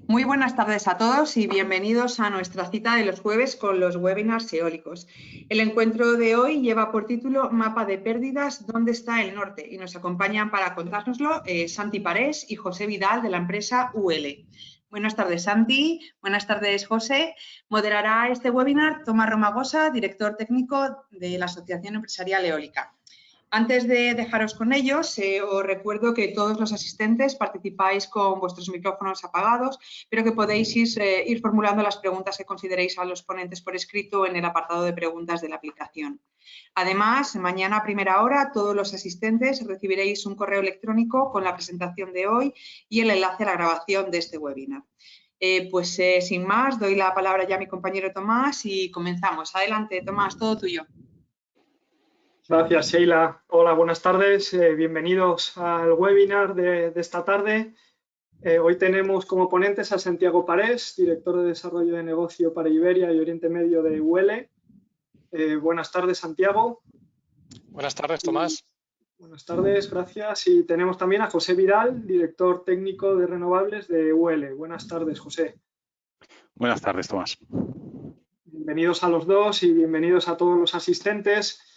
Muy buenas tardes a todos y bienvenidos a nuestra cita de los jueves con los webinars eólicos. El encuentro de hoy lleva por título Mapa de pérdidas, ¿dónde está el norte? Y nos acompañan para contárnoslo Santi Parés y José Vidal de la empresa UL. Buenas tardes, Santi. Buenas tardes, José. Moderará este webinar Tomás Romagosa, director técnico de la Asociación Empresarial Eólica. Antes de dejaros con ellos, os recuerdo que todos los asistentes participáis con vuestros micrófonos apagados, pero que podéis ir formulando las preguntas que consideréis a los ponentes por escrito en el apartado de preguntas de la aplicación. Además, mañana a primera hora, todos los asistentes recibiréis un correo electrónico con la presentación de hoy y el enlace a la grabación de este webinar. Sin más, doy la palabra ya a mi compañero Tomás y comenzamos. Adelante, Tomás, todo tuyo. Gracias, Sheila. Hola, buenas tardes. Bienvenidos al webinar de esta tarde. Hoy tenemos como ponentes a Santiago Parés, director de Desarrollo de Negocio para Iberia y Oriente Medio de UL. Buenas tardes, Santiago. Buenas tardes, Tomás. Buenas tardes, gracias. Y tenemos también a José Vidal, director técnico de Renovables de UL. Buenas tardes, José. Buenas tardes, Tomás. Bienvenidos a los dos y bienvenidos a todos los asistentes.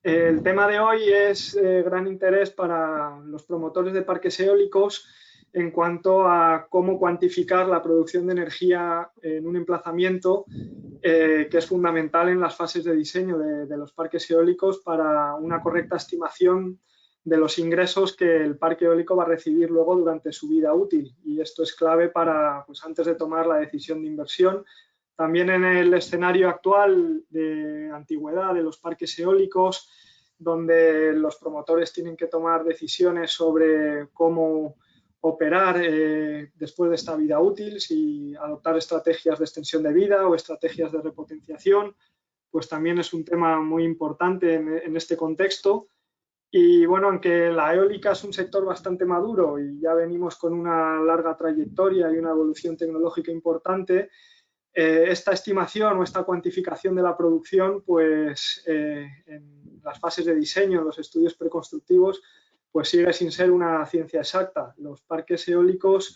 El tema de hoy es de gran interés para los promotores de parques eólicos en cuanto a cómo cuantificar la producción de energía en un emplazamiento que es fundamental en las fases de diseño de los parques eólicos para una correcta estimación de los ingresos que el parque eólico va a recibir luego durante su vida útil. Y esto es clave para, pues, antes de tomar la decisión de inversión. También en el escenario actual de antigüedad de los parques eólicos, donde los promotores tienen que tomar decisiones sobre cómo operar después de esta vida útil, si adoptar estrategias de extensión de vida o estrategias de repotenciación, pues también es un tema muy importante en este contexto. Y bueno, aunque la eólica es un sector bastante maduro y ya venimos con una larga trayectoria y una evolución tecnológica importante, esta estimación o esta cuantificación de la producción, pues en las fases de diseño, en los estudios preconstructivos, pues sigue sin ser una ciencia exacta. Los parques eólicos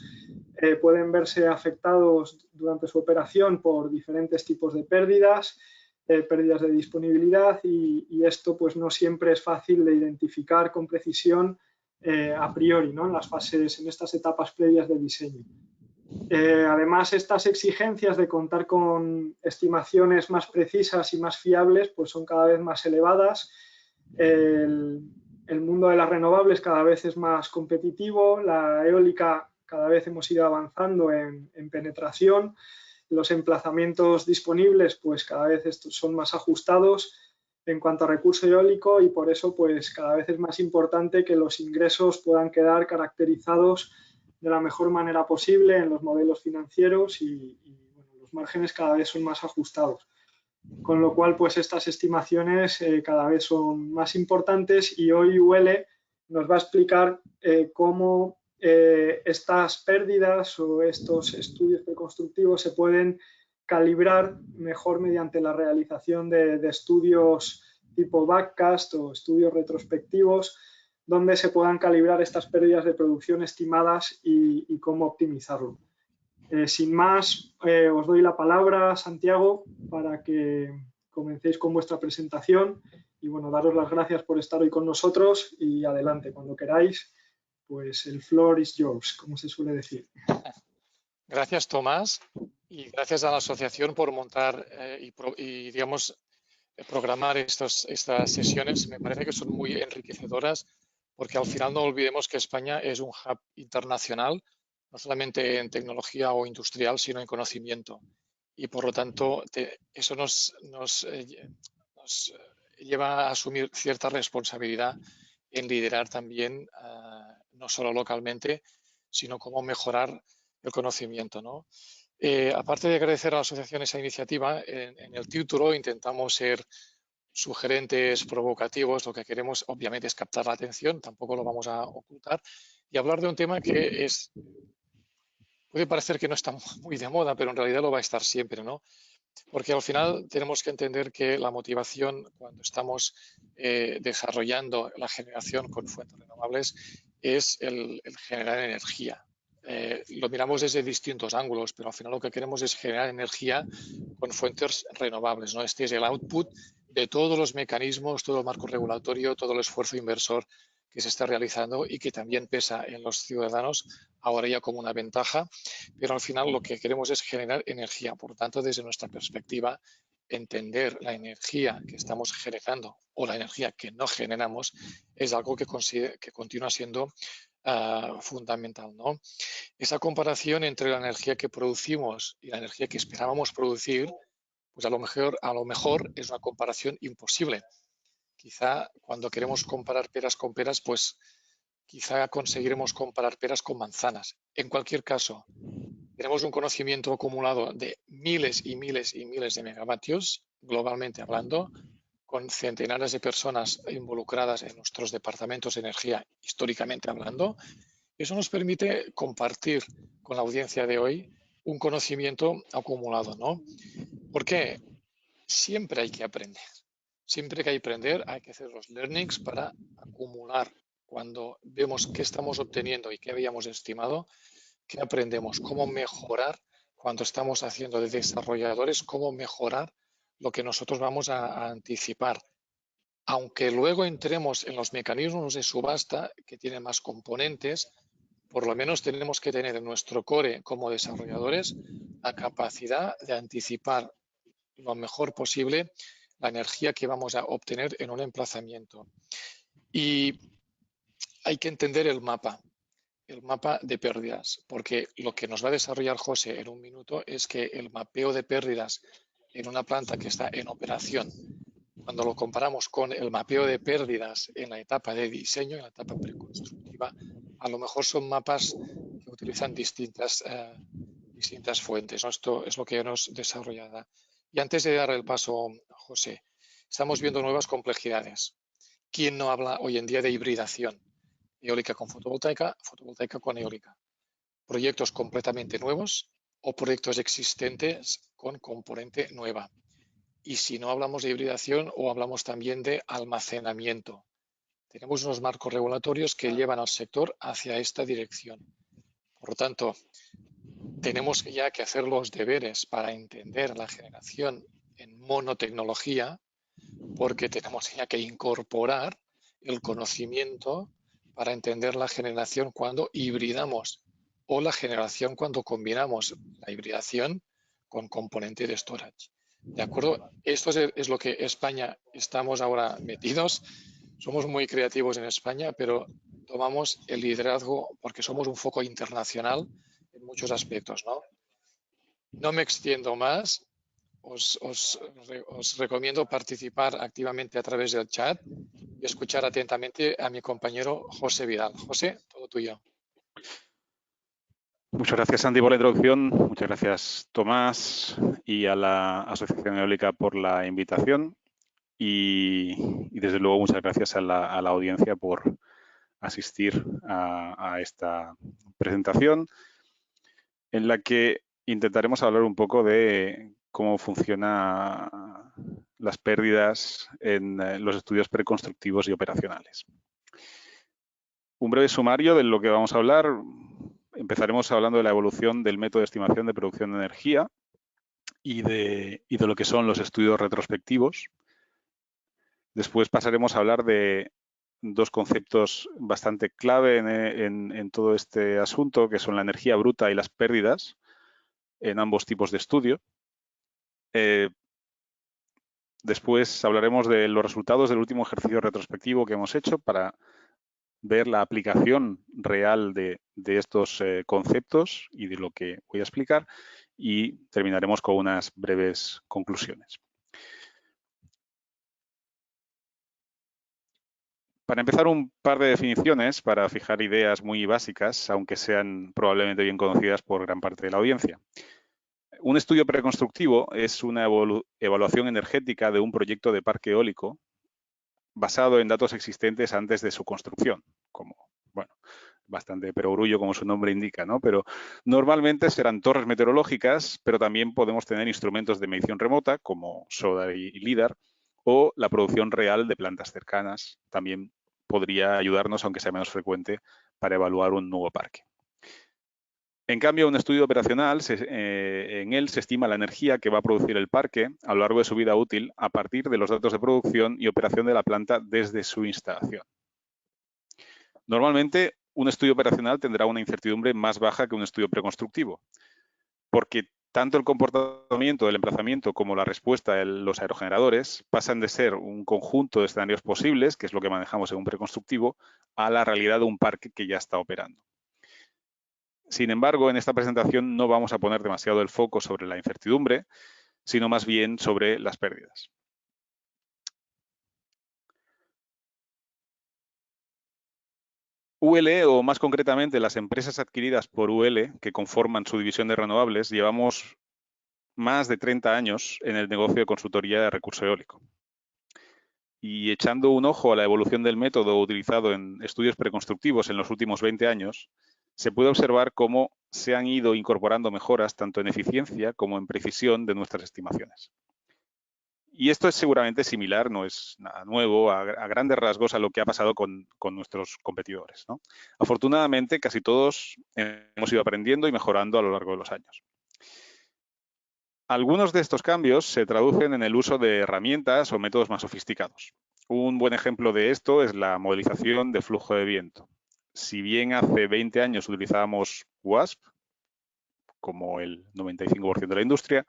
pueden verse afectados durante su operación por diferentes tipos de pérdidas, pérdidas de disponibilidad y esto pues no siempre es fácil de identificar con precisión a priori, ¿no? En estas etapas previas de diseño. Además, estas exigencias de contar con estimaciones más precisas y más fiables pues son cada vez más elevadas. El mundo de las renovables cada vez es más competitivo, la eólica cada vez hemos ido avanzando en penetración, los emplazamientos disponibles pues cada vez estos son más ajustados en cuanto a recurso eólico y por eso pues cada vez es más importante que los ingresos puedan quedar caracterizados de la mejor manera posible en los modelos financieros y bueno, los márgenes cada vez son más ajustados. Con lo cual, pues estas estimaciones cada vez son más importantes y hoy UL nos va a explicar cómo estas pérdidas o estos estudios preconstructivos se pueden calibrar mejor mediante la realización de estudios tipo backcast o estudios retrospectivos donde se puedan calibrar estas pérdidas de producción estimadas y cómo optimizarlo. Sin más, os doy la palabra, Santiago, para que comencéis con vuestra presentación y bueno, daros las gracias por estar hoy con nosotros y adelante, cuando queráis, pues el floor is yours, como se suele decir. Gracias, Tomás, y gracias a la asociación por montar y digamos, programar estas sesiones. Me parece que son muy enriquecedoras porque al final no olvidemos que España es un hub internacional, no solamente en tecnología o industrial, sino en conocimiento. Y por lo tanto, eso nos lleva a asumir cierta responsabilidad en liderar también, no solo localmente, sino cómo mejorar el conocimiento, ¿no? Aparte de agradecer a la asociación esa iniciativa, en el título intentamos ser sugerentes, provocativos. Lo que queremos obviamente es captar la atención, tampoco lo vamos a ocultar, y hablar de un tema que puede parecer que no está muy de moda, pero en realidad lo va a estar siempre, ¿no? Porque al final tenemos que entender que la motivación cuando estamos desarrollando la generación con fuentes renovables es el generar energía. lo miramos desde distintos ángulos, pero al final lo que queremos es generar energía con fuentes renovables, ¿no? Este es el output de todos los mecanismos, todo el marco regulatorio, todo el esfuerzo inversor que se está realizando y que también pesa en los ciudadanos ahora ya como una ventaja, pero al final lo que queremos es generar energía. Por tanto, desde nuestra perspectiva, entender la energía que estamos generando o la energía que no generamos es algo que continúa siendo fundamental, ¿no? Esa comparación entre la energía que producimos y la energía que esperábamos producir, pues a lo mejor es una comparación imposible. Quizá cuando queremos comparar peras con peras, pues quizá conseguiremos comparar peras con manzanas. En cualquier caso, tenemos un conocimiento acumulado de miles y miles y miles de megavatios, globalmente hablando, con centenares de personas involucradas en nuestros departamentos de energía, históricamente hablando. Eso nos permite compartir con la audiencia de hoy un conocimiento acumulado, ¿no? Porque siempre hay que aprender. Siempre que hay que aprender, hay que hacer los learnings para acumular. Cuando vemos qué estamos obteniendo y qué habíamos estimado, qué aprendemos, cómo mejorar cuando estamos haciendo de desarrolladores, cómo mejorar lo que nosotros vamos a anticipar. Aunque luego entremos en los mecanismos de subasta que tienen más componentes, por lo menos tenemos que tener en nuestro core como desarrolladores la capacidad de anticipar lo mejor posible la energía que vamos a obtener en un emplazamiento. Y hay que entender el mapa de pérdidas, porque lo que nos va a desarrollar José en un minuto es que el mapeo de pérdidas en una planta que está en operación, cuando lo comparamos con el mapeo de pérdidas en la etapa de diseño, en la etapa preconstructiva, a lo mejor son mapas que utilizan distintas fuentes, ¿no? Esto es lo que nos desarrollada. Y antes de dar el paso a José, estamos viendo nuevas complejidades. ¿Quién no habla hoy en día de hibridación? Eólica con fotovoltaica, fotovoltaica con eólica. Proyectos completamente nuevos o proyectos existentes con componente nueva. Y si no hablamos de hibridación o hablamos también de almacenamiento. Tenemos unos marcos regulatorios que llevan al sector hacia esta dirección. Por lo tanto, tenemos ya que hacer los deberes para entender la generación en monotecnología, porque tenemos ya que incorporar el conocimiento para entender la generación cuando hibridamos o la generación cuando combinamos la hibridación con componente de storage. ¿De acuerdo? Esto es lo que España estamos ahora metidos. Somos muy creativos en España, pero tomamos el liderazgo porque somos un foco internacional en muchos aspectos, ¿no? No me extiendo más. Os recomiendo participar activamente a través del chat y escuchar atentamente a mi compañero José Vidal. José, todo tuyo. Muchas gracias, Andy, por la introducción. Muchas gracias, Tomás, y a la Asociación Eólica por la invitación. Y desde luego, muchas gracias a la audiencia por asistir a esta presentación, en la que intentaremos hablar un poco de cómo funcionan las pérdidas en los estudios preconstructivos y operacionales. Un breve sumario de lo que vamos a hablar. Empezaremos hablando de la evolución del método de estimación de producción de energía y de lo que son los estudios retrospectivos. Después pasaremos a hablar de dos conceptos bastante clave en todo este asunto, que son la energía bruta y las pérdidas en ambos tipos de estudio. Después hablaremos de los resultados del último ejercicio retrospectivo que hemos hecho para ver la aplicación real de estos conceptos y de lo que voy a explicar, y terminaremos con unas breves conclusiones. Para empezar, un par de definiciones para fijar ideas muy básicas, aunque sean probablemente bien conocidas por gran parte de la audiencia. Un estudio preconstructivo es una evaluación energética de un proyecto de parque eólico basado en datos existentes antes de su construcción, como, bueno, bastante perogrullo como su nombre indica, ¿no? Pero normalmente serán torres meteorológicas, pero también podemos tener instrumentos de medición remota como SODAR y LIDAR, o la producción real de plantas cercanas. También podría ayudarnos, aunque sea menos frecuente, para evaluar un nuevo parque. En cambio, un estudio operacional, en él se estima la energía que va a producir el parque a lo largo de su vida útil a partir de los datos de producción y operación de la planta desde su instalación. Normalmente, un estudio operacional tendrá una incertidumbre más baja que un estudio preconstructivo, porque tanto el comportamiento del emplazamiento como la respuesta de los aerogeneradores pasan de ser un conjunto de escenarios posibles, que es lo que manejamos en un preconstructivo, a la realidad de un parque que ya está operando. Sin embargo, en esta presentación no vamos a poner demasiado el foco sobre la incertidumbre, sino más bien sobre las pérdidas. UL, o más concretamente las empresas adquiridas por UL, que conforman su división de renovables, llevamos más de 30 años en el negocio de consultoría de recurso eólico. Y echando un ojo a la evolución del método utilizado en estudios preconstructivos en los últimos 20 años, se puede observar cómo se han ido incorporando mejoras tanto en eficiencia como en precisión de nuestras estimaciones. Y esto es seguramente similar, no es nada nuevo, a grandes rasgos a lo que ha pasado con nuestros competidores, ¿no? Afortunadamente, casi todos hemos ido aprendiendo y mejorando a lo largo de los años. Algunos de estos cambios se traducen en el uso de herramientas o métodos más sofisticados. Un buen ejemplo de esto es la modelización de flujo de viento. Si bien hace 20 años utilizábamos WASP, como el 95% de la industria,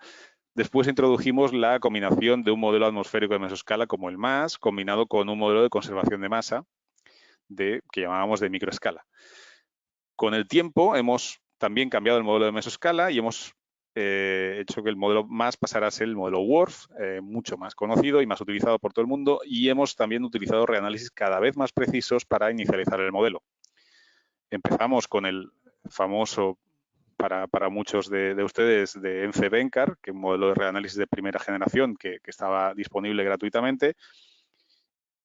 después introdujimos la combinación de un modelo atmosférico de mesoscala como el MAS, combinado con un modelo de conservación de masa que llamábamos de microescala. Con el tiempo hemos también cambiado el modelo de mesoscala y hemos hecho que el modelo MAS pasara a ser el modelo WRF, mucho más conocido y más utilizado por todo el mundo, y hemos también utilizado reanálisis cada vez más precisos para inicializar el modelo. Empezamos con el famoso, para muchos de ustedes, de ENCE Vencar, que es un modelo de reanálisis de primera generación que estaba disponible gratuitamente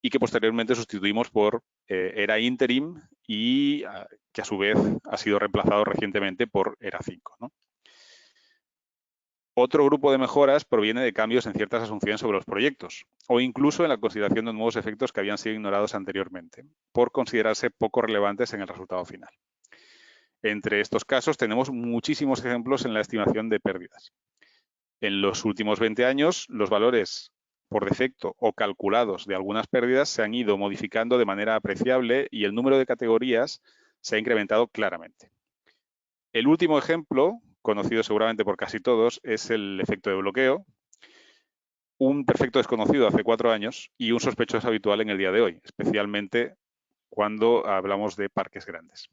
y que posteriormente sustituimos por ERA Interim y que a su vez ha sido reemplazado recientemente por ERA 5, ¿no? Otro grupo de mejoras proviene de cambios en ciertas asunciones sobre los proyectos o incluso en la consideración de nuevos efectos que habían sido ignorados anteriormente por considerarse poco relevantes en el resultado final. Entre estos casos tenemos muchísimos ejemplos en la estimación de pérdidas. En los últimos 20 años, los valores por defecto o calculados de algunas pérdidas se han ido modificando de manera apreciable y el número de categorías se ha incrementado claramente. El último ejemplo, conocido seguramente por casi todos, es el efecto de bloqueo, un perfecto desconocido hace 4 años y un sospechoso habitual en el día de hoy, especialmente cuando hablamos de parques grandes.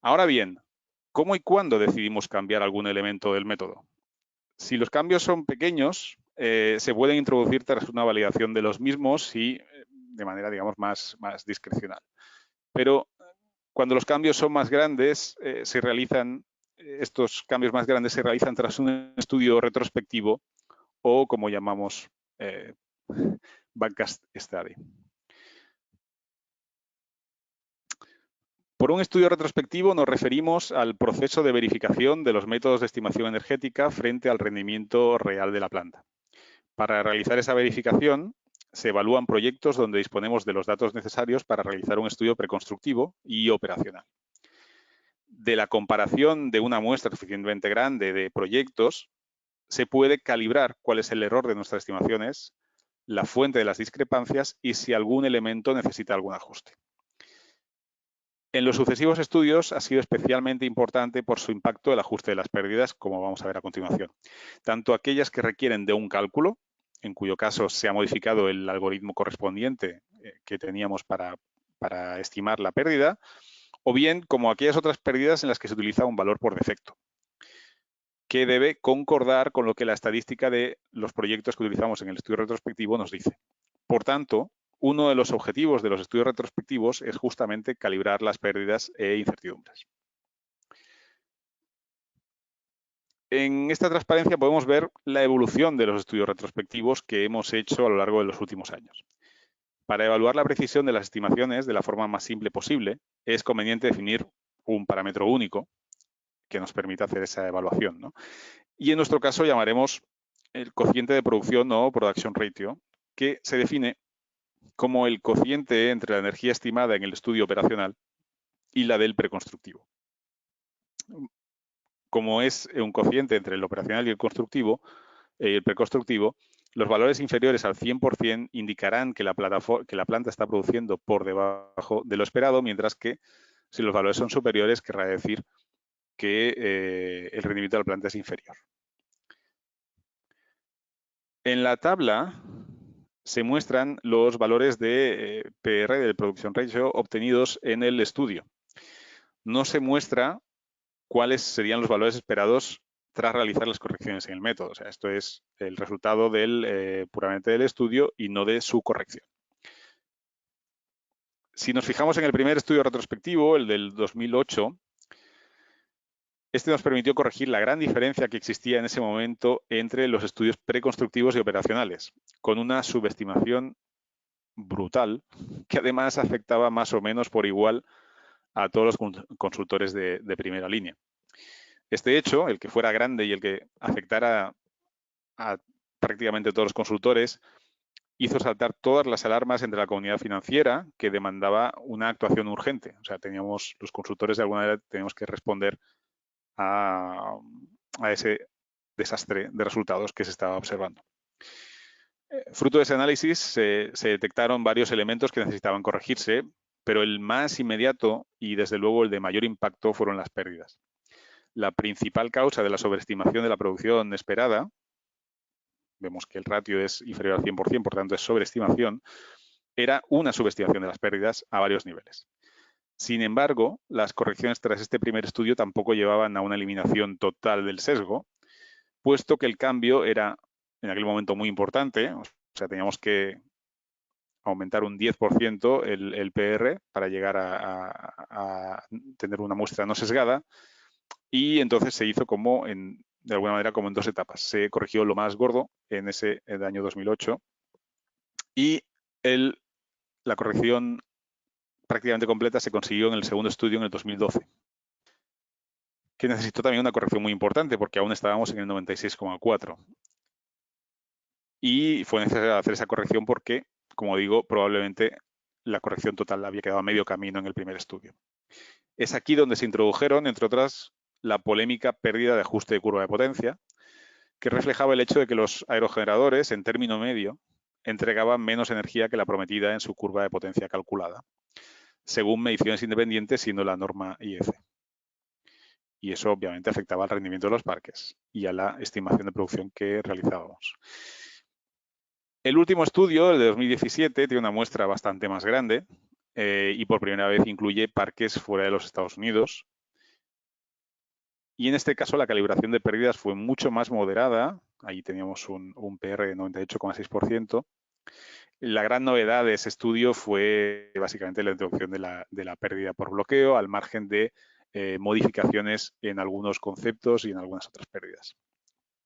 Ahora bien, ¿cómo y cuándo decidimos cambiar algún elemento del método? Si los cambios son pequeños, se pueden introducir tras una validación de los mismos y de manera, digamos, más discrecional. Pero cuando los cambios son más grandes, estos cambios más grandes se realizan tras un estudio retrospectivo o, como llamamos, backcast study. Por un estudio retrospectivo nos referimos al proceso de verificación de los métodos de estimación energética frente al rendimiento real de la planta. Para realizar esa verificación, se evalúan proyectos donde disponemos de los datos necesarios para realizar un estudio preconstructivo y operacional. De la comparación de una muestra suficientemente grande de proyectos, se puede calibrar cuál es el error de nuestras estimaciones, la fuente de las discrepancias y si algún elemento necesita algún ajuste. En los sucesivos estudios ha sido especialmente importante por su impacto el ajuste de las pérdidas, como vamos a ver a continuación. Tanto aquellas que requieren de un cálculo, en cuyo caso se ha modificado el algoritmo correspondiente que teníamos para estimar la pérdida, o bien como aquellas otras pérdidas en las que se utiliza un valor por defecto, que debe concordar con lo que la estadística de los proyectos que utilizamos en el estudio retrospectivo nos dice. Por tanto, uno de los objetivos de los estudios retrospectivos es justamente calibrar las pérdidas e incertidumbres. En esta transparencia podemos ver la evolución de los estudios retrospectivos que hemos hecho a lo largo de los últimos años. Para evaluar la precisión de las estimaciones de la forma más simple posible, es conveniente definir un parámetro único que nos permita hacer esa evaluación, ¿no? Y en nuestro caso llamaremos el cociente de producción o production ratio, que se define como el cociente entre la energía estimada en el estudio operacional y la del preconstructivo. como es un cociente entre el operacional y el constructivo, el preconstructivo, los valores inferiores al 100% indicarán que la planta está produciendo por debajo de lo esperado, mientras que si los valores son superiores, querrá decir que el rendimiento de la planta es inferior. En la tabla se muestran los valores de PR, del Production Ratio, obtenidos en el estudio. No se muestra cuáles serían los valores esperados tras realizar las correcciones en el método. O sea, esto es el resultado puramente del estudio y no de su corrección. Si nos fijamos en el primer estudio retrospectivo, el del 2008, este nos permitió corregir la gran diferencia que existía en ese momento entre los estudios preconstructivos y operacionales, con una subestimación brutal que además afectaba más o menos por igual a todos los consultores de primera línea. Este hecho, el que fuera grande y el que afectara a prácticamente todos los consultores, hizo saltar todas las alarmas entre la comunidad financiera que demandaba una actuación urgente. O sea, los consultores de alguna manera teníamos que responder a ese desastre de resultados que se estaba observando. Fruto de ese análisis se detectaron varios elementos que necesitaban corregirse, pero el más inmediato y desde luego el de mayor impacto fueron las pérdidas. La principal causa de la sobreestimación de la producción esperada, vemos que el ratio es inferior al 100%, por tanto es sobreestimación, era una subestimación de las pérdidas a varios niveles. Sin embargo, las correcciones tras este primer estudio tampoco llevaban a una eliminación total del sesgo, puesto que el cambio era en aquel momento muy importante, o sea, teníamos que aumentar un 10% el PR para llegar a tener una muestra no sesgada, y entonces se hizo de alguna manera como en dos etapas. Se corrigió lo más gordo en el año 2008 y la corrección prácticamente completa se consiguió en el segundo estudio en el 2012, que necesitó también una corrección muy importante porque aún estábamos en el 96,4. Y fue necesario hacer esa corrección porque, como digo, probablemente la corrección total había quedado a medio camino en el primer estudio. Es aquí donde se introdujeron, entre otras, la polémica pérdida de ajuste de curva de potencia, que reflejaba el hecho de que los aerogeneradores, en término medio, entregaban menos energía que la prometida en su curva de potencia calculada, según mediciones independientes, siendo la norma IEC. Y eso obviamente afectaba al rendimiento de los parques y a la estimación de producción que realizábamos. El último estudio, el de 2017, tiene una muestra bastante más grande y por primera vez incluye parques fuera de los Estados Unidos. Y en este caso la calibración de pérdidas fue mucho más moderada. Ahí teníamos un PR de 98,6%. La gran novedad de ese estudio fue básicamente la introducción de la pérdida por bloqueo al margen de modificaciones en algunos conceptos y en algunas otras pérdidas.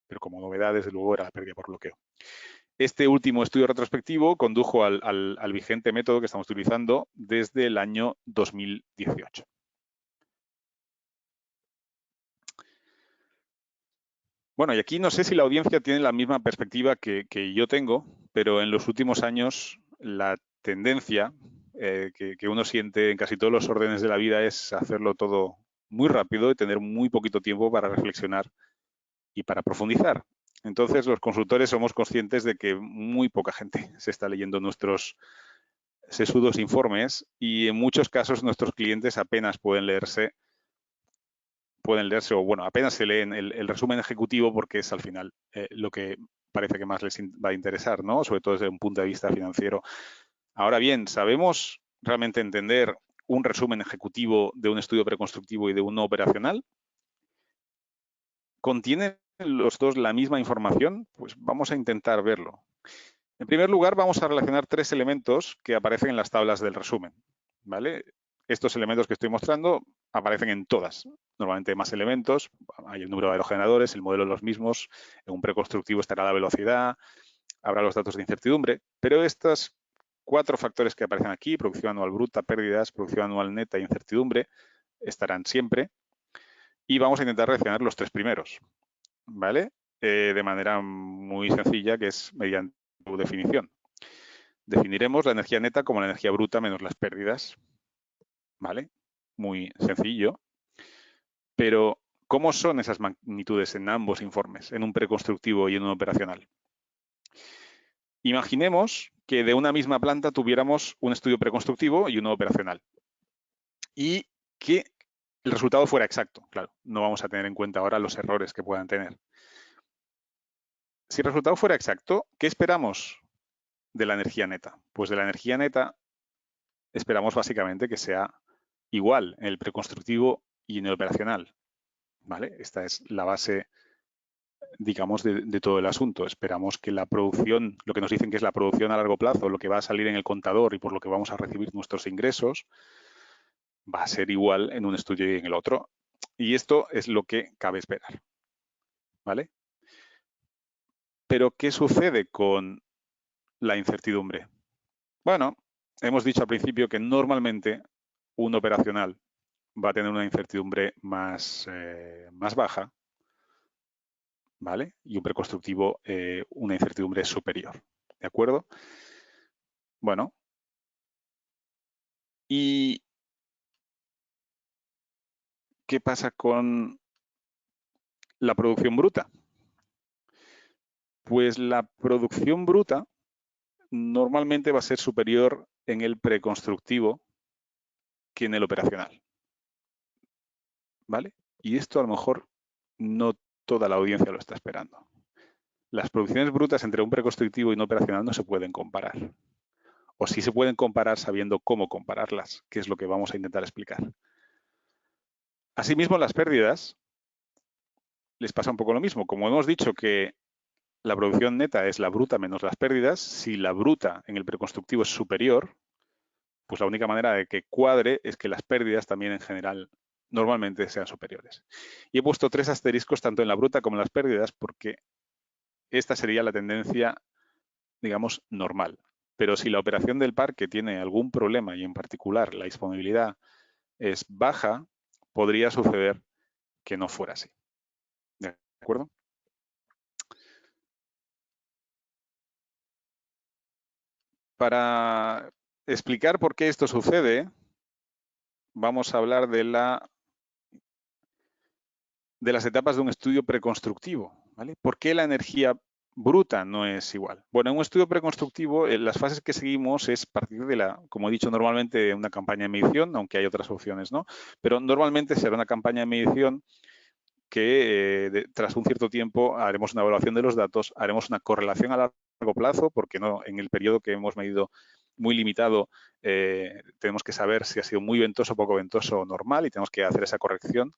Pero como novedad, desde luego, era la pérdida por bloqueo. Este último estudio retrospectivo condujo al vigente método que estamos utilizando desde el año 2018. Bueno, y aquí no sé si la audiencia tiene la misma perspectiva que yo tengo, pero en los últimos años la tendencia que uno siente en casi todos los órdenes de la vida es hacerlo todo muy rápido y tener muy poquito tiempo para reflexionar y para profundizar. Entonces, los consultores somos conscientes de que muy poca gente se está leyendo nuestros sesudos informes y en muchos casos nuestros clientes apenas pueden leerse o, bueno, apenas se leen el resumen ejecutivo porque es al final lo que parece que más les va a interesar, ¿no? Sobre todo desde un punto de vista financiero. Ahora bien, ¿sabemos realmente entender un resumen ejecutivo de un estudio preconstructivo y de uno operacional? ¿Contienen los dos la misma información? Pues vamos a intentar verlo. En primer lugar, vamos a relacionar tres elementos que aparecen en las tablas del resumen, ¿vale? Estos elementos que estoy mostrando aparecen en todas. Normalmente hay más elementos, hay el número de aerogeneradores, el modelo de los mismos, en un preconstructivo estará la velocidad, habrá los datos de incertidumbre, pero estos cuatro factores que aparecen aquí, producción anual bruta, pérdidas, producción anual neta e incertidumbre, estarán siempre. Y vamos a intentar relacionar los tres primeros, ¿vale? De manera muy sencilla, que es mediante su definición. Definiremos la energía neta como la energía bruta menos las pérdidas, ¿vale? Muy sencillo. Pero ¿Cómo son esas magnitudes en ambos informes, en un preconstructivo y en un operacional? Imaginemos que de una misma planta tuviéramos un estudio preconstructivo y uno operacional y que el resultado fuera exacto. Claro, no vamos a tener en cuenta ahora los errores que puedan tener. Si el resultado fuera exacto, ¿qué esperamos de la energía neta? Pues de la energía neta esperamos básicamente que sea igual en el preconstructivo y en el operacional. ¿Vale? Esta es la base, digamos, de todo el asunto. Esperamos que la producción, lo que nos dicen que es la producción a largo plazo, lo que va a salir en el contador y por lo que vamos a recibir nuestros ingresos, va a ser igual en un estudio y en el otro. Y esto es lo que cabe esperar. ¿Vale? Pero, ¿qué sucede con la incertidumbre? Bueno, hemos dicho al principio que normalmente un operacional va a tener una incertidumbre más baja, ¿vale? Y un preconstructivo una incertidumbre superior, ¿de acuerdo? Bueno, ¿y qué pasa con la producción bruta? Pues la producción bruta normalmente va a ser superior en el preconstructivo que en el operacional, ¿vale? Y esto a lo mejor no toda la audiencia lo está esperando. Las producciones brutas entre un preconstructivo y un operacional no se pueden comparar. O sí se pueden comparar sabiendo cómo compararlas, que es lo que vamos a intentar explicar. Asimismo, las pérdidas les pasa un poco lo mismo. Como hemos dicho que la producción neta es la bruta menos las pérdidas, si la bruta en el preconstructivo es superior, pues la única manera de que cuadre es que las pérdidas también en general normalmente sean superiores. Y he puesto 3 asteriscos tanto en la bruta como en las pérdidas porque esta sería la tendencia, digamos, normal. Pero si la operación del parque tiene algún problema y en particular la disponibilidad es baja, podría suceder que no fuera así. ¿De acuerdo? Para explicar por qué esto sucede, vamos a hablar de las etapas de un estudio preconstructivo. ¿Vale? ¿Por qué la energía bruta no es igual? Bueno, en un estudio preconstructivo, las fases que seguimos es partir de como he dicho, normalmente una campaña de medición, aunque hay otras opciones, ¿no? Pero normalmente será una campaña de medición que tras un cierto tiempo haremos una evaluación de los datos, haremos una correlación a largo plazo, porque no en el periodo que hemos medido muy limitado tenemos que saber si ha sido muy ventoso, poco ventoso o normal y tenemos que hacer esa corrección.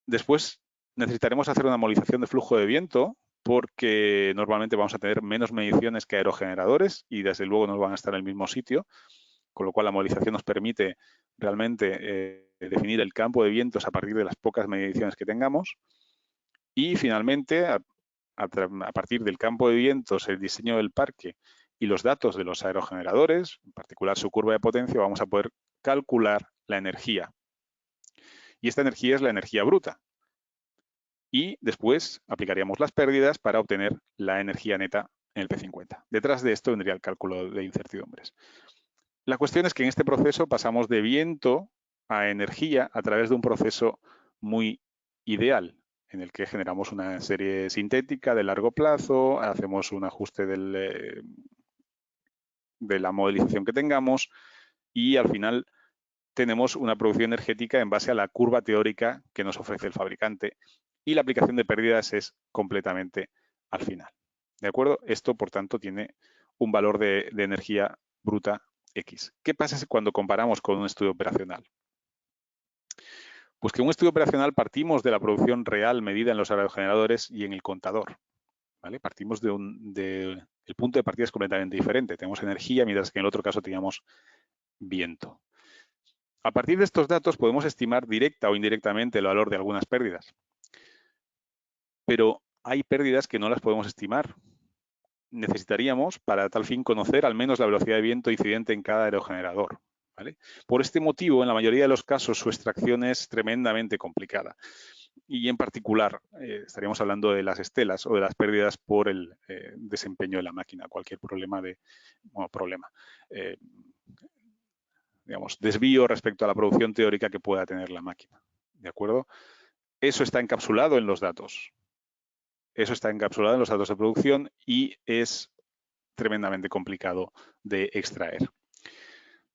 Después necesitaremos hacer una movilización de flujo de viento porque normalmente vamos a tener menos mediciones que aerogeneradores y desde luego no van a estar en el mismo sitio, con lo cual la movilización nos permite realmente definir el campo de vientos a partir de las pocas mediciones que tengamos. Y finalmente, a partir del campo de vientos, el diseño del parque y los datos de los aerogeneradores, en particular su curva de potencia, vamos a poder calcular la energía. Y esta energía es la energía bruta. Y después aplicaríamos las pérdidas para obtener la energía neta en el P50. Detrás de esto vendría el cálculo de incertidumbres. La cuestión es que en este proceso pasamos de viento a energía a través de un proceso muy ideal, en el que generamos una serie sintética de largo plazo, hacemos un ajuste de la modelización que tengamos y al final tenemos una producción energética en base a la curva teórica que nos ofrece el fabricante y la aplicación de pérdidas es completamente al final. ¿De acuerdo? Esto, por tanto, tiene un valor de energía bruta X. ¿Qué pasa cuando comparamos con un estudio operacional? Pues que en un estudio operacional partimos de la producción real medida en los aerogeneradores y en el contador. ¿Vale? Partimos el punto de partida es completamente diferente. Tenemos energía, mientras que en el otro caso teníamos viento. A partir de estos datos podemos estimar directa o indirectamente el valor de algunas pérdidas. Pero hay pérdidas que no las podemos estimar. Necesitaríamos, para tal fin, conocer al menos la velocidad de viento incidente en cada aerogenerador. ¿Vale? Por este motivo, en la mayoría de los casos, su extracción es tremendamente complicada. Y en particular, estaríamos hablando de las estelas o de las pérdidas por el desempeño de la máquina, cualquier digamos, desvío respecto a la producción teórica que pueda tener la máquina. ¿De acuerdo? Eso está encapsulado en los datos. Eso está encapsulado en los datos de producción y es tremendamente complicado de extraer.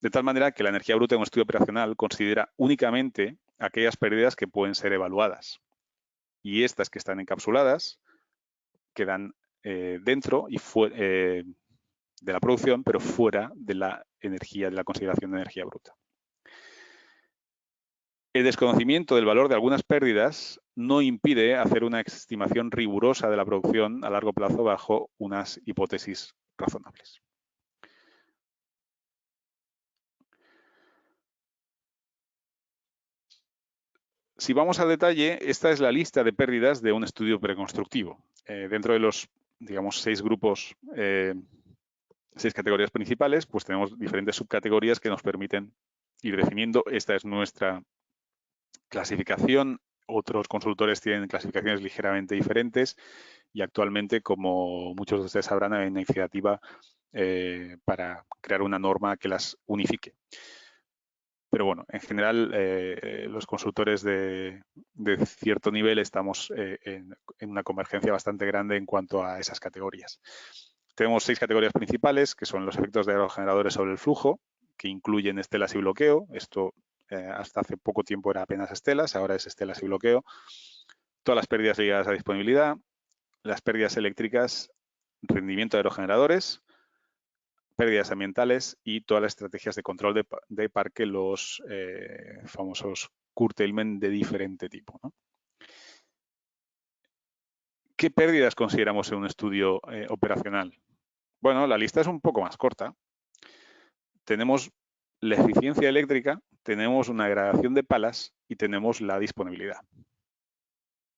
De tal manera que la energía bruta en un estudio operacional considera únicamente aquellas pérdidas que pueden ser evaluadas. Y estas que están encapsuladas quedan dentro y de la producción, pero fuera de la energía, de la consideración de energía bruta. El desconocimiento del valor de algunas pérdidas no impide hacer una estimación rigurosa de la producción a largo plazo bajo unas hipótesis razonables. Si vamos al detalle, esta es la lista de pérdidas de un estudio preconstructivo. Dentro de los, digamos, 6 grupos, 6 categorías principales, pues tenemos diferentes subcategorías que nos permiten ir definiendo. Esta es nuestra clasificación. Otros consultores tienen clasificaciones ligeramente diferentes y actualmente, como muchos de ustedes sabrán, hay una iniciativa para crear una norma que las unifique. Pero bueno, en general, los consultores de cierto nivel estamos en una convergencia bastante grande en cuanto a esas categorías. Tenemos 6 categorías principales, que son los efectos de aerogeneradores sobre el flujo, que incluyen estelas y bloqueo. Esto hasta hace poco tiempo era apenas estelas, ahora es estelas y bloqueo. Todas las pérdidas ligadas a disponibilidad, las pérdidas eléctricas, rendimiento de aerogeneradores, pérdidas ambientales y todas las estrategias de control de parque, los famosos curtailment de diferente tipo, ¿no? ¿Qué pérdidas consideramos en un estudio operacional? Bueno, la lista es un poco más corta. Tenemos la eficiencia eléctrica, tenemos una degradación de palas y tenemos la disponibilidad.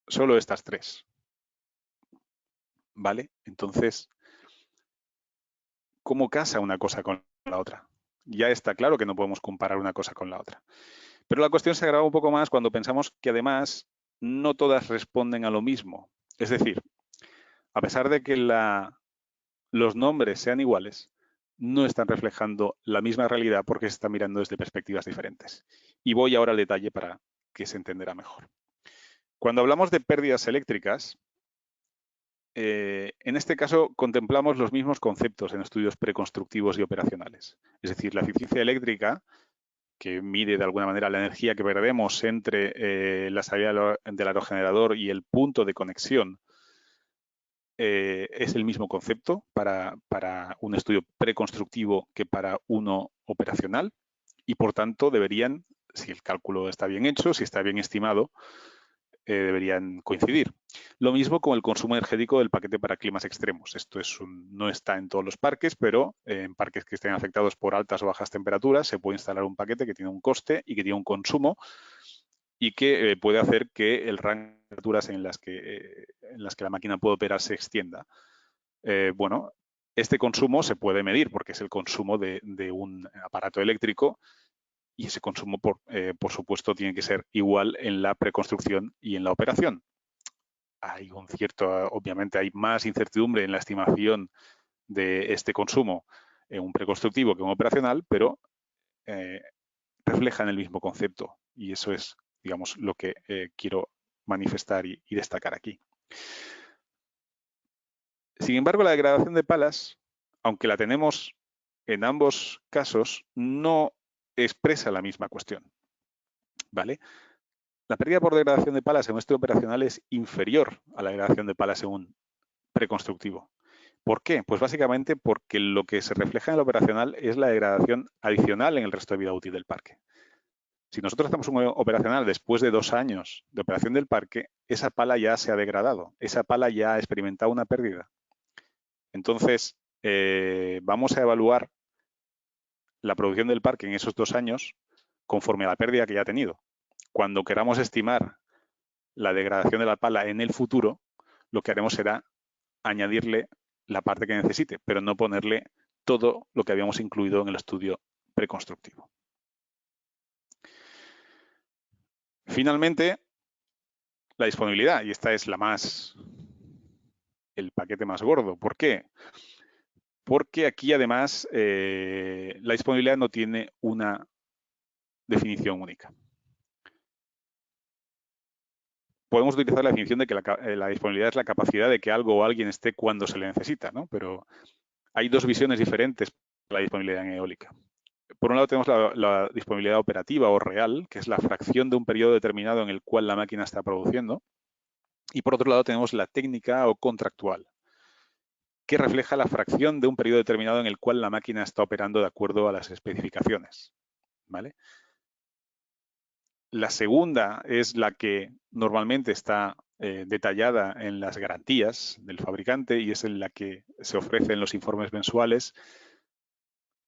Solo estas 3. ¿Vale? Entonces, ¿cómo casa una cosa con la otra? Ya está claro que no podemos comparar una cosa con la otra. Pero la cuestión se agrava un poco más cuando pensamos que además no todas responden a lo mismo. Es decir, a pesar de que los nombres sean iguales, no están reflejando la misma realidad porque se están mirando desde perspectivas diferentes. Y voy ahora al detalle para que se entenderá mejor. Cuando hablamos de pérdidas eléctricas, en este caso contemplamos los mismos conceptos en estudios preconstructivos y operacionales. Es decir, la eficiencia eléctrica, que mide de alguna manera la energía que perdemos entre la salida del aerogenerador y el punto de conexión, es el mismo concepto para un estudio preconstructivo que para uno operacional y, por tanto, deberían, si el cálculo está bien hecho, si está bien estimado, deberían coincidir. Lo mismo con el consumo energético del paquete para climas extremos. Esto no está en todos los parques, pero en parques que estén afectados por altas o bajas temperaturas se puede instalar un paquete que tiene un coste y que tiene un consumo y que puede hacer que el rango de temperaturas en las que la máquina puede operar se extienda. Bueno, este consumo se puede medir porque es el consumo de un aparato eléctrico y ese consumo, por supuesto, tiene que ser igual en la preconstrucción y en la operación. Hay obviamente hay más incertidumbre en la estimación de este consumo en un preconstructivo que en un operacional, pero reflejan el mismo concepto y eso es, digamos, lo que quiero manifestar y destacar aquí. Sin embargo, la degradación de palas, aunque la tenemos en ambos casos, no expresa la misma cuestión, ¿vale? La pérdida por degradación de palas en un estudio operacional es inferior a la degradación de palas en un preconstructivo. ¿Por qué? Pues básicamente porque lo que se refleja en el operacional es la degradación adicional en el resto de vida útil del parque. Si nosotros hacemos un operacional después de 2 años de operación del parque, esa pala ya se ha degradado, esa pala ya ha experimentado una pérdida. Entonces, vamos a evaluar la producción del parque en esos 2 años conforme a la pérdida que ya ha tenido. Cuando queramos estimar la degradación de la pala en el futuro, lo que haremos será añadirle la parte que necesite, pero no ponerle todo lo que habíamos incluido en el estudio preconstructivo. Finalmente, la disponibilidad, y esta es el paquete más gordo. ¿Por qué? Porque aquí además la disponibilidad no tiene una definición única. podemos utilizar la definición de que la disponibilidad es la capacidad de que algo o alguien esté cuando se le necesita, ¿no? Pero hay dos visiones diferentes de la disponibilidad en eólica. Por un lado tenemos la disponibilidad operativa o real, que es la fracción de un periodo determinado en el cual la máquina está produciendo. Y por otro lado tenemos la técnica o contractual, que refleja la fracción de un periodo determinado en el cual la máquina está operando de acuerdo a las especificaciones, ¿vale? La segunda es la que normalmente está detallada en las garantías del fabricante y es en la que se ofrece en los informes mensuales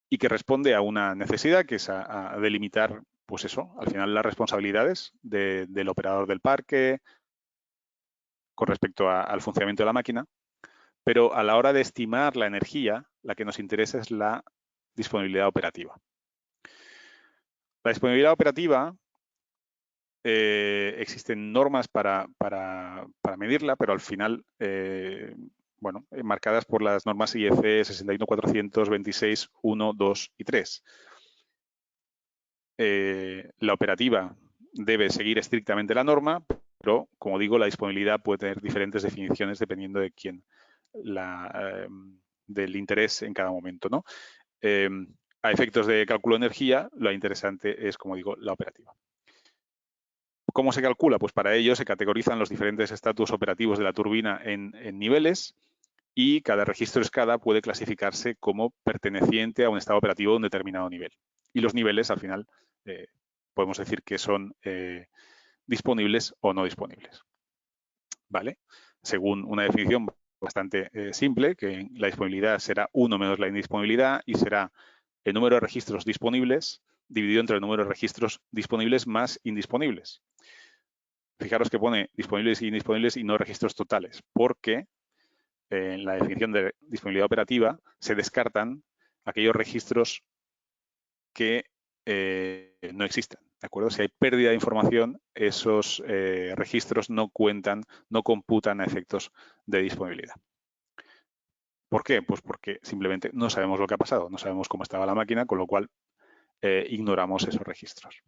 y que responde a una necesidad que es a delimitar, pues eso, al final las responsabilidades del operador del parque con respecto al funcionamiento de la máquina, pero a la hora de estimar la energía, la que nos interesa es la disponibilidad operativa. La disponibilidad operativa, existen normas para medirla, pero al final, bueno, marcadas por las normas IEC 61426, 1, 2 y 3. La operativa debe seguir estrictamente la norma, pero, como digo, la disponibilidad puede tener diferentes definiciones dependiendo de quién, del interés en cada momento, ¿no? A efectos de cálculo de energía, lo interesante es, como digo, la operativa. ¿Cómo se calcula? Pues para ello se categorizan los diferentes estatus operativos de la turbina en niveles y cada registro escada puede clasificarse como perteneciente a un estado operativo de un determinado nivel. Y los niveles, al final, podemos decir que son disponibles o no disponibles. ¿Vale? Según una definición bastante simple, que la disponibilidad será 1 menos la indisponibilidad y será el número de registros disponibles dividido entre el número de registros disponibles más indisponibles. Fijaros que pone disponibles e indisponibles y no registros totales, porque en la definición de disponibilidad operativa se descartan aquellos registros que no existen, ¿de acuerdo? Si hay pérdida de información, esos registros no cuentan, no computan a efectos de disponibilidad. ¿Por qué? Pues porque simplemente no sabemos lo que ha pasado, no sabemos cómo estaba la máquina, con lo cual ignoramos esos registros.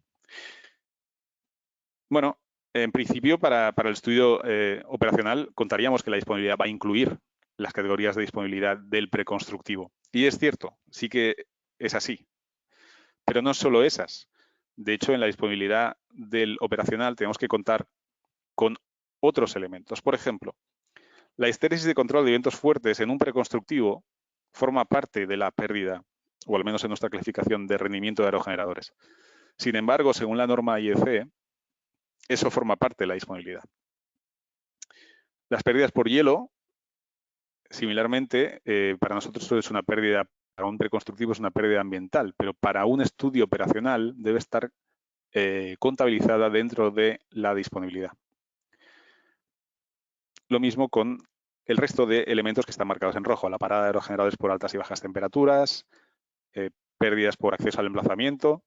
Bueno, en principio, para el estudio operacional, contaríamos que la disponibilidad va a incluir las categorías de disponibilidad del preconstructivo. Y es cierto, sí que es así. Pero no solo esas. De hecho, en la disponibilidad del operacional tenemos que contar con otros elementos. Por ejemplo, la histéresis de control de vientos fuertes en un preconstructivo forma parte de la pérdida, o al menos en nuestra clasificación de rendimiento de aerogeneradores. Sin embargo, según la norma IEC, eso forma parte de la disponibilidad. Las pérdidas por hielo, similarmente, para nosotros es una pérdida, para un preconstructivo es una pérdida ambiental, pero para un estudio operacional debe estar contabilizada dentro de la disponibilidad. Lo mismo con el resto de elementos que están marcados en rojo, la parada de aerogeneradores por altas y bajas temperaturas, pérdidas por acceso al emplazamiento,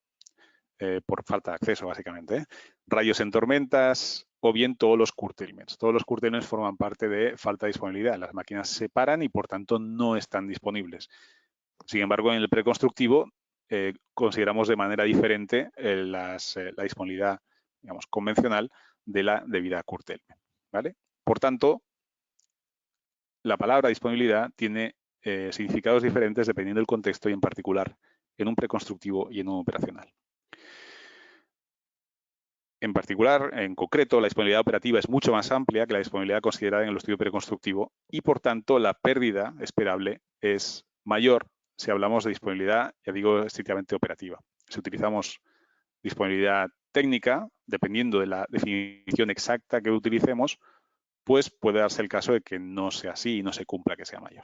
por falta de acceso básicamente, rayos en tormentas o bien todos los curtailments. Todos los curtailments forman parte de falta de disponibilidad. Las máquinas se paran y por tanto no están disponibles. Sin embargo, en el preconstructivo consideramos de manera diferente la disponibilidad, digamos, convencional de la debida curtailment, ¿vale? Por tanto, la palabra disponibilidad tiene significados diferentes dependiendo del contexto y en particular en un preconstructivo y en un operacional. En particular, en concreto, la disponibilidad operativa es mucho más amplia que la disponibilidad considerada en el estudio preconstructivo y, por tanto, la pérdida esperable es mayor si hablamos de disponibilidad, ya digo, estrictamente operativa. Si utilizamos disponibilidad técnica, dependiendo de la definición exacta que utilicemos, pues puede darse el caso de que no sea así y no se cumpla que sea mayor,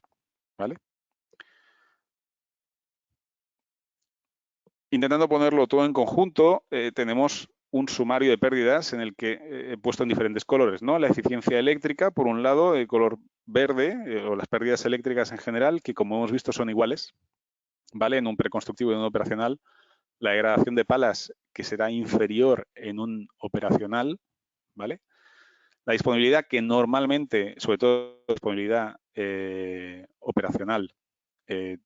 ¿vale? Intentando ponerlo todo en conjunto, tenemos un sumario de pérdidas en el que he puesto en diferentes colores, ¿no? La eficiencia eléctrica, por un lado, el color verde, o las pérdidas eléctricas en general, que como hemos visto son iguales, ¿vale? En un preconstructivo y en un operacional. La degradación de palas, que será inferior en un operacional, ¿vale? La disponibilidad que normalmente, sobre todo la disponibilidad operacional,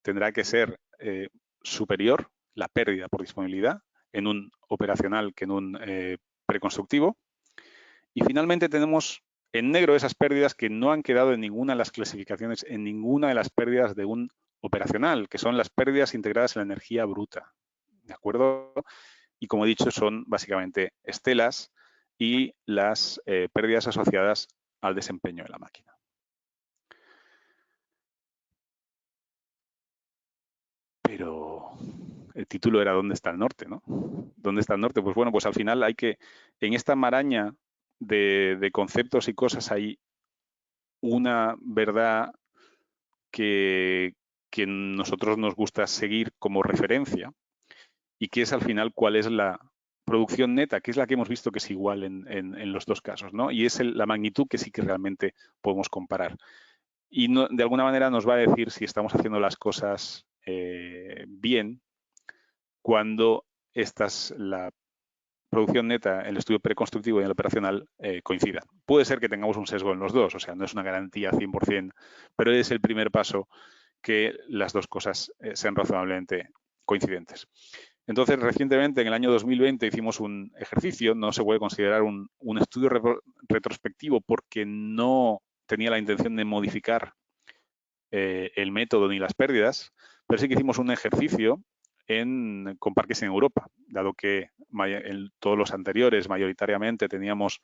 tendrá que ser superior, la pérdida por disponibilidad, en un operacional que en un preconstructivo. Y finalmente tenemos en negro esas pérdidas que no han quedado en ninguna de las clasificaciones, en ninguna de las pérdidas de un operacional, que son las pérdidas integradas en la energía bruta. ¿De acuerdo? Y como he dicho, son básicamente estelas y las pérdidas asociadas al desempeño de la máquina. Pero el título era ¿dónde está el norte? ¿No? ¿Dónde está el norte? Pues bueno, pues al final hay que, en esta maraña de conceptos y cosas hay una verdad que nosotros nos gusta seguir como referencia y que es al final cuál es la producción neta, que es la que hemos visto que es igual en los dos casos, ¿no? Y es la magnitud que sí que realmente podemos comparar. Y no, de alguna manera nos va a decir si estamos haciendo las cosas bien cuando la producción neta, el estudio preconstructivo y el operacional coincidan. Puede ser que tengamos un sesgo en los dos, o sea, no es una garantía 100%, pero es el primer paso que las dos cosas sean razonablemente coincidentes. Entonces, recientemente, en el año 2020, hicimos un ejercicio, no se puede considerar un estudio retrospectivo porque no tenía la intención de modificar el método ni las pérdidas, pero sí que hicimos un ejercicio con parques en Europa, dado que en todos los anteriores mayoritariamente teníamos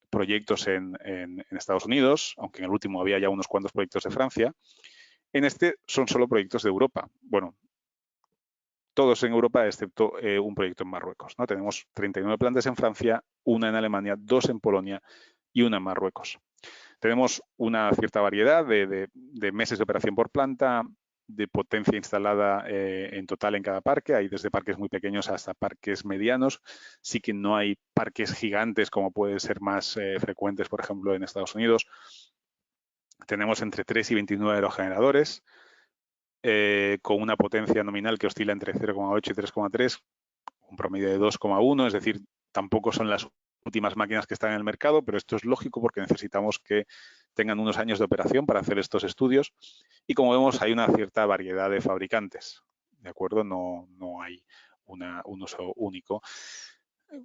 proyectos en Estados Unidos, aunque en el último había ya unos cuantos proyectos de Francia. En este son solo proyectos de Europa. Bueno, todos en Europa, excepto un proyecto en Marruecos, ¿no? Tenemos 39 plantas en Francia, una en Alemania, 2 en Polonia y una en Marruecos. Tenemos una cierta variedad de meses de operación por planta, de potencia instalada en total en cada parque. Hay desde parques muy pequeños hasta parques medianos. Sí que no hay parques gigantes como pueden ser más frecuentes, por ejemplo, en Estados Unidos. Tenemos entre 3 y 29 aerogeneradores, con una potencia nominal que oscila entre 0,8 y 3,3, un promedio de 2,1, es decir, tampoco son las últimas máquinas que están en el mercado, pero esto es lógico porque necesitamos que tengan unos años de operación para hacer estos estudios. Y como vemos, hay una cierta variedad de fabricantes, ¿de acuerdo? No hay un uso único.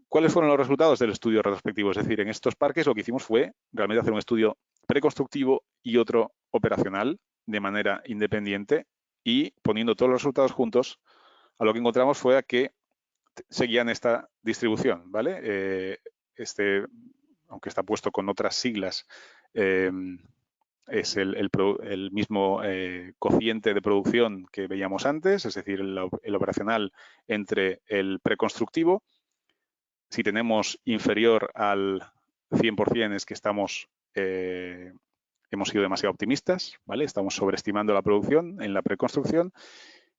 ¿Cuáles fueron los resultados del estudio retrospectivo? Es decir, en estos parques lo que hicimos fue realmente hacer un estudio preconstructivo y otro operacional de manera independiente y poniendo todos los resultados juntos, a lo que encontramos fue a que seguían esta distribución, ¿vale? Aunque está puesto con otras siglas, es el mismo cociente de producción que veíamos antes, es decir, el operacional entre el preconstructivo. Si tenemos inferior al 100% es que hemos sido demasiado optimistas, ¿vale? Estamos sobreestimando la producción en la preconstrucción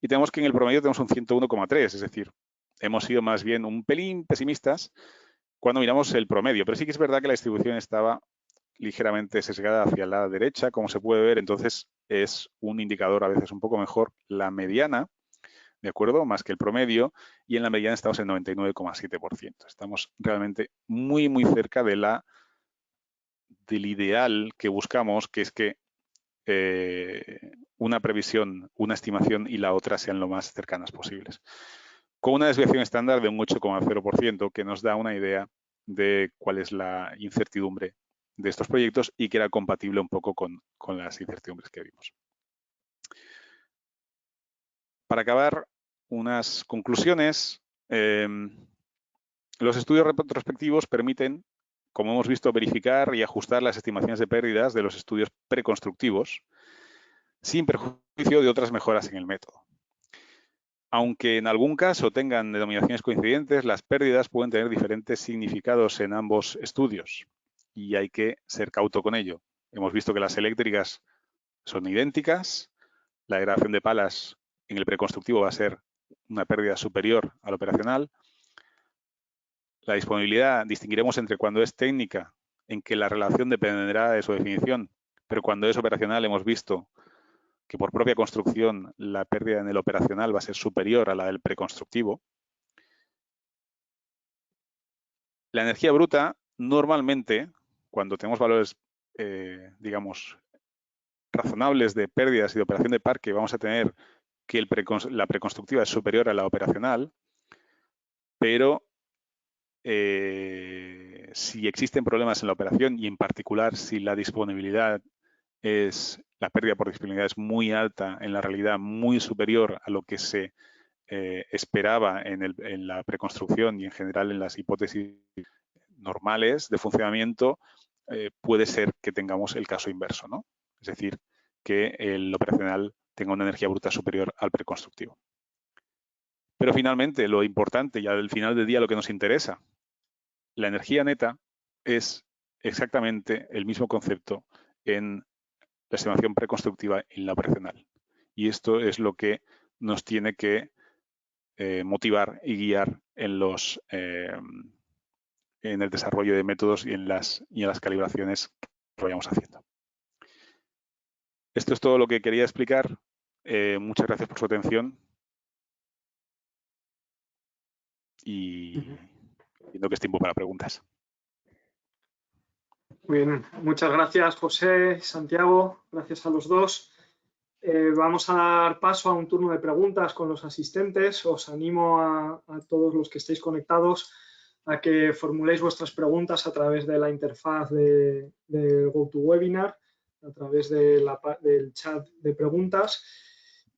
y tenemos que en el promedio tenemos un 101,3, es decir, hemos sido más bien un pelín pesimistas cuando miramos el promedio, pero sí que es verdad que la distribución estaba ligeramente sesgada hacia la derecha, como se puede ver, entonces es un indicador a veces un poco mejor la mediana, ¿de acuerdo? Más que el promedio, y en la mediana estamos en 99,7%. Estamos realmente muy, muy cerca del ideal que buscamos, que es que una previsión, una estimación y la otra sean lo más cercanas posibles. Con una desviación estándar de un 8,0%, que nos da una idea de cuál es la incertidumbre de estos proyectos y que era compatible un poco con las incertidumbres que vimos. Para acabar, unas conclusiones. Los estudios retrospectivos permiten, como hemos visto, verificar y ajustar las estimaciones de pérdidas de los estudios preconstructivos sin perjuicio de otras mejoras en el método. Aunque en algún caso tengan denominaciones coincidentes, las pérdidas pueden tener diferentes significados en ambos estudios y hay que ser cauto con ello. Hemos visto que las eléctricas son idénticas, la degradación de palas en el preconstructivo va a ser una pérdida superior al operacional. La disponibilidad, distinguiremos entre cuando es técnica, en que la relación dependerá de su definición, pero cuando es operacional hemos visto que por propia construcción la pérdida en el operacional va a ser superior a la del preconstructivo. La energía bruta, normalmente, cuando tenemos valores, digamos, razonables de pérdidas y de operación de parque, vamos a tener que la preconstructiva es superior a la operacional, pero si existen problemas en la operación y en particular si la disponibilidad la pérdida por disponibilidad es muy alta, en la realidad muy superior a lo que se esperaba en la preconstrucción y en general en las hipótesis normales de funcionamiento, puede ser que tengamos el caso inverso, ¿no? Es decir, que el operacional tenga una energía bruta superior al preconstructivo. Pero finalmente, lo importante y al final del día lo que nos interesa, la energía neta es exactamente el mismo concepto en la estimación preconstructiva y en la operacional. Y esto es lo que nos tiene que motivar y guiar en el desarrollo de métodos y en las calibraciones que vayamos haciendo. Esto es todo lo que quería explicar. Muchas gracias por su atención. Y entiendo que es tiempo para preguntas. Muy bien, muchas gracias José, Santiago, gracias a los dos. Vamos a dar paso a un turno de preguntas con los asistentes. Os animo a todos los que estéis conectados a que formuléis vuestras preguntas a través de la interfaz de GoToWebinar, a través del chat de preguntas,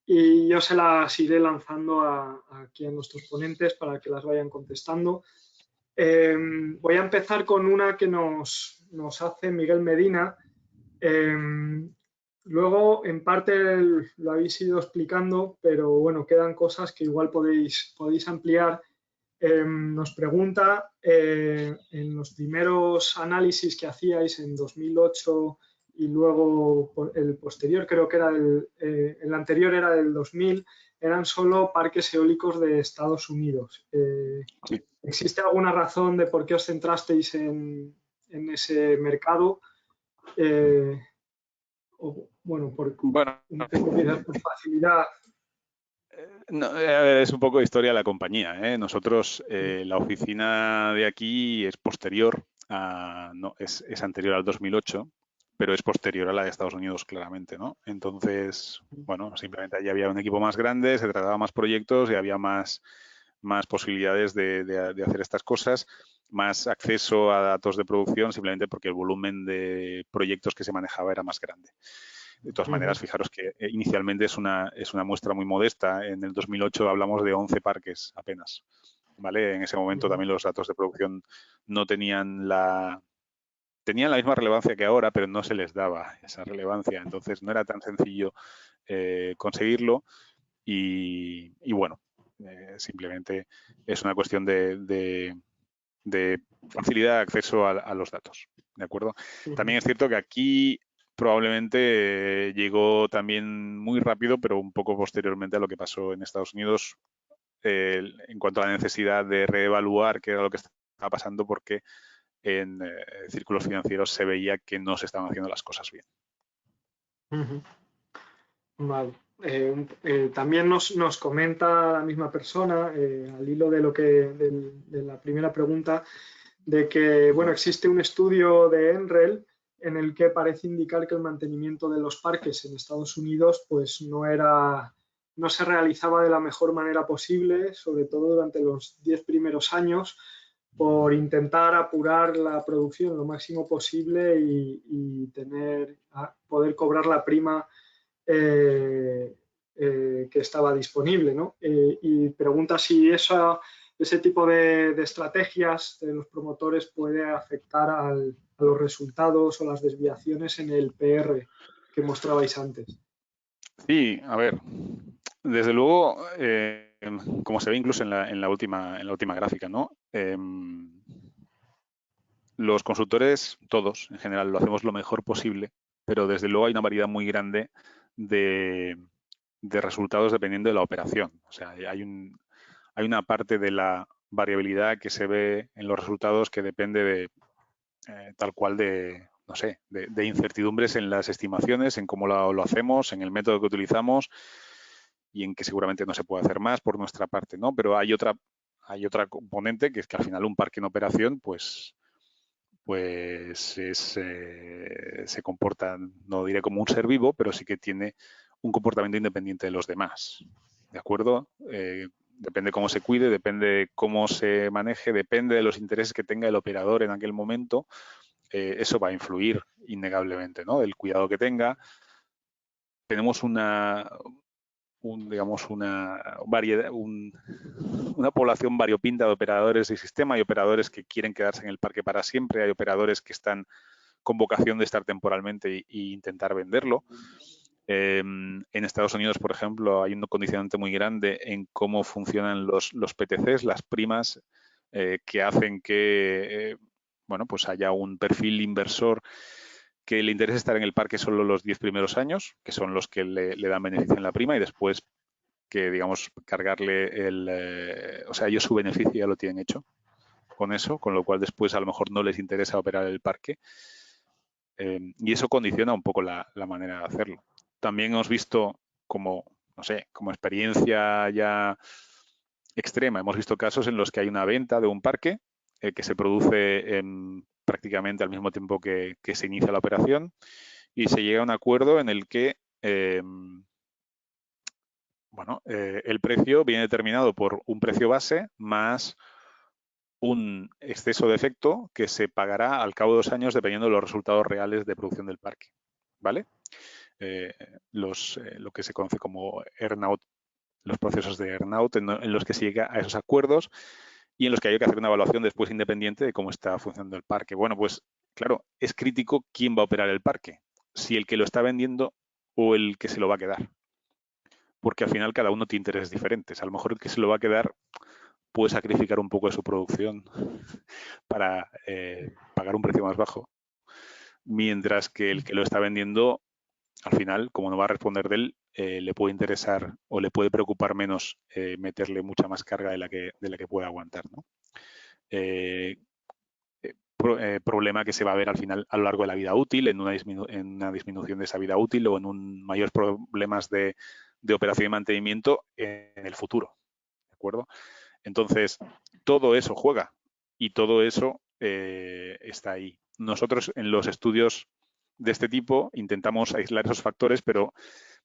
y yo se las iré lanzando aquí a nuestros ponentes para que las vayan contestando. Voy a empezar con una que nos hace Miguel Medina. Luego, en parte lo habéis ido explicando, pero bueno, quedan cosas que igual podéis ampliar. Nos pregunta, en los primeros análisis que hacíais en 2008 y luego el posterior, creo que era el anterior era del 2000, eran solo parques eólicos de Estados Unidos. Sí. ¿Existe alguna razón de por qué os centrasteis en ese mercado? Bueno, por facilidad. No, es un poco de historia de la compañía, ¿eh? Nosotros, la oficina de aquí es posterior es anterior al 2008, pero es posterior a la de Estados Unidos, claramente, ¿no? Entonces, bueno, simplemente allí había un equipo más grande, se trataba más proyectos y había más posibilidades de hacer estas cosas, más acceso a datos de producción, simplemente porque el volumen de proyectos que se manejaba era más grande. De todas maneras, fijaros que inicialmente es una muestra muy modesta. En el 2008 hablamos de 11 parques apenas, ¿vale? En ese momento también los datos de producción no tenían tenían la misma relevancia que ahora, pero no se les daba esa relevancia. Entonces, no era tan sencillo conseguirlo y bueno, simplemente es una cuestión de facilidad de acceso a los datos, ¿de acuerdo? También es cierto que aquí probablemente llegó también muy rápido, pero un poco posteriormente a lo que pasó en Estados Unidos en cuanto a la necesidad de reevaluar qué era lo que estaba pasando, porque en círculos financieros se veía que no se estaban haciendo las cosas bien. Vale. También nos comenta la misma persona, al hilo de de la primera pregunta, de que bueno, existe un estudio de NREL en el que parece indicar que el mantenimiento de los parques en Estados Unidos pues no se realizaba de la mejor manera posible, sobre todo durante los 10 primeros años, por intentar apurar la producción lo máximo posible y poder cobrar la prima que estaba disponible, ¿no? Y pregunta si ese tipo de estrategias de los promotores puede afectar a los resultados o las desviaciones en el PR que mostrabais antes. Sí, a ver, desde luego, como se ve incluso en la última gráfica, ¿no? Los consultores, todos en general, lo hacemos lo mejor posible, pero desde luego hay una variedad muy grande de resultados dependiendo de la operación. O sea, hay una parte de la variabilidad que se ve en los resultados que depende de tal cual no sé, de incertidumbres en las estimaciones, en cómo lo hacemos, en el método que utilizamos y en que seguramente no se puede hacer más por nuestra parte, ¿no? Pero hay otra componente que es que al final un parque en operación, pues se comporta, no diré como un ser vivo, pero sí que tiene un comportamiento independiente de los demás, ¿de acuerdo? Depende cómo se cuide, depende cómo se maneje, depende de los intereses que tenga el operador en aquel momento. Eso va a influir innegablemente, ¿no? El cuidado que tenga. Tenemos una población variopinta de operadores de sistema. Hay operadores que quieren quedarse en el parque para siempre, hay operadores que están con vocación de estar temporalmente e intentar venderlo. En Estados Unidos, por ejemplo, hay un condicionante muy grande en cómo funcionan los PTCs, las primas, que hacen que bueno, pues haya un perfil inversor que le interesa estar en el parque solo los 10 primeros años, que son los que le dan beneficio en la prima, y después que, digamos, cargarle o sea, ellos su beneficio ya lo tienen hecho con eso, con lo cual después a lo mejor no les interesa operar el parque. Y eso condiciona un poco la manera de hacerlo. También hemos visto como, no sé, como experiencia ya extrema, hemos visto casos en los que hay una venta de un parque que se produce prácticamente al mismo tiempo que se inicia la operación, y se llega a un acuerdo en el que el precio viene determinado por un precio base más un exceso de efecto que se pagará al cabo de 2 años dependiendo de los resultados reales de producción del parque, ¿vale? Lo que se conoce como earn-out, los procesos de earn-out en los que se llega a esos acuerdos y en los que hay que hacer una evaluación después independiente de cómo está funcionando el parque. Bueno, pues claro, es crítico quién va a operar el parque, si el que lo está vendiendo o el que se lo va a quedar, porque al final cada uno tiene intereses diferentes. A lo mejor el que se lo va a quedar puede sacrificar un poco de su producción para pagar un precio más bajo, mientras que el que lo está vendiendo, al final, como no va a responder de él, le puede interesar o le puede preocupar menos meterle mucha más carga de la que pueda aguantar, ¿no? Problema que se va a ver al final a lo largo de la vida útil, en una disminución de esa vida útil o en mayores problemas de operación y mantenimiento en el futuro, ¿de acuerdo? Entonces, todo eso juega y todo eso está ahí. Nosotros en los estudios de este tipo intentamos aislar esos factores, pero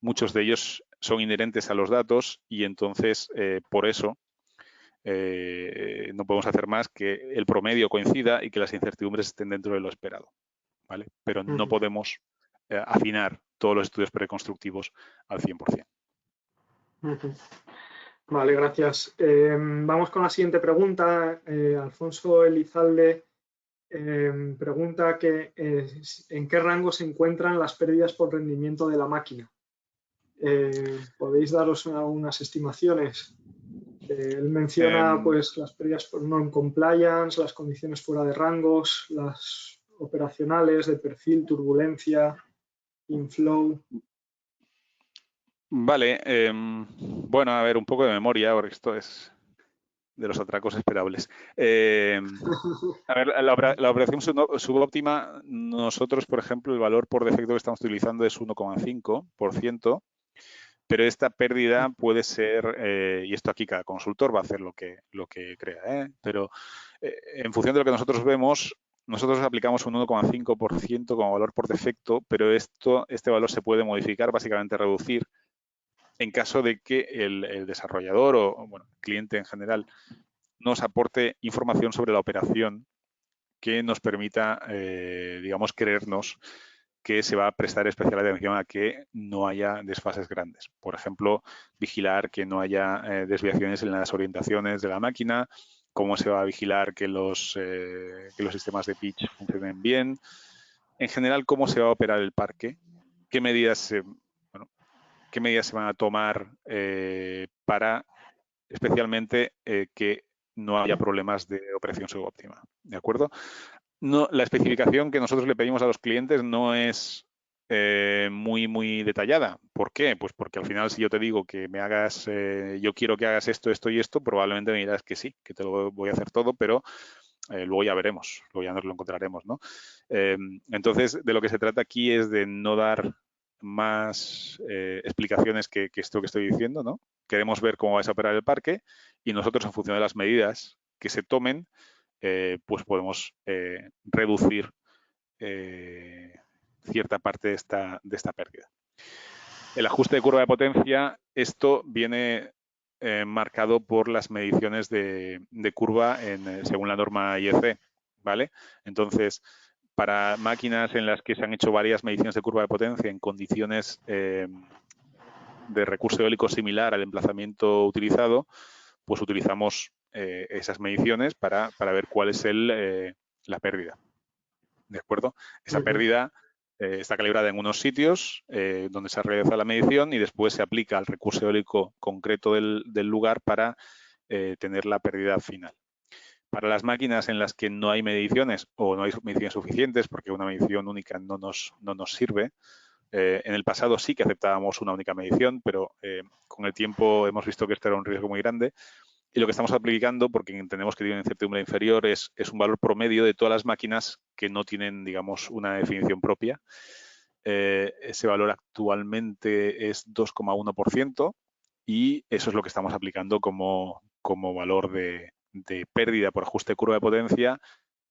muchos de ellos son inherentes a los datos y entonces por eso no podemos hacer más que el promedio coincida y que las incertidumbres estén dentro de lo esperado, ¿vale? Pero no podemos afinar todos los estudios preconstructivos al 100%. Vale, gracias. Vamos con la siguiente pregunta. Alfonso Elizalde pregunta que en qué rango se encuentran las pérdidas por rendimiento de la máquina. ¿Podéis daros unas estimaciones? Él menciona pues las pérdidas por non-compliance, las condiciones fuera de rangos, las operacionales de perfil, turbulencia, inflow. Vale, bueno, a ver, un poco de memoria, porque esto es de los atracos esperables. A ver, la operación subóptima, nosotros, por ejemplo, el valor por defecto que estamos utilizando es 1,5%, pero esta pérdida puede ser, y esto aquí cada consultor va a hacer lo que crea, pero en función de lo que nosotros vemos, nosotros aplicamos un 1,5% como valor por defecto, pero este valor se puede modificar, básicamente reducir, en caso de que el desarrollador o bueno, el cliente en general nos aporte información sobre la operación que nos permita, digamos, creernos que se va a prestar especial atención a que no haya desfases grandes. Por ejemplo, vigilar que no haya desviaciones en las orientaciones de la máquina, cómo se va a vigilar que los sistemas de pitch funcionen bien. En general, cómo se va a operar el parque, qué medidas se van a tomar para especialmente que no haya problemas de operación subóptima, ¿de acuerdo? No, la especificación que nosotros le pedimos a los clientes no es muy detallada. ¿Por qué? Pues porque al final si yo te digo que me hagas, yo quiero que hagas esto, esto y esto, probablemente me dirás que sí, que te lo voy a hacer todo, pero luego ya veremos, luego ya nos lo encontraremos, ¿no? Entonces, de lo que se trata aquí es de no dar más explicaciones que esto que estoy diciendo, ¿no? Queremos ver cómo va a operar el parque y nosotros, en función de las medidas que se tomen, pues podemos reducir cierta parte de esta pérdida. El ajuste de curva de potencia, esto viene marcado por las mediciones de curva según la norma IEC, ¿vale? Entonces, para máquinas en las que se han hecho varias mediciones de curva de potencia en condiciones de recurso eólico similar al emplazamiento utilizado, pues utilizamos esas mediciones para ver cuál es la pérdida. ¿De acuerdo? Esa pérdida está calibrada en unos sitios donde se ha realizado la medición y después se aplica al recurso eólico concreto del lugar para tener la pérdida final. Para las máquinas en las que no hay mediciones o no hay mediciones suficientes, porque una medición única no nos sirve, en el pasado sí que aceptábamos una única medición, pero con el tiempo hemos visto que esto era un riesgo muy grande. Y lo que estamos aplicando, porque entendemos que tiene una incertidumbre inferior, es un valor promedio de todas las máquinas que no tienen, digamos, una definición propia. Ese valor actualmente es 2,1% y eso es lo que estamos aplicando como valor de pérdida por ajuste de curva de potencia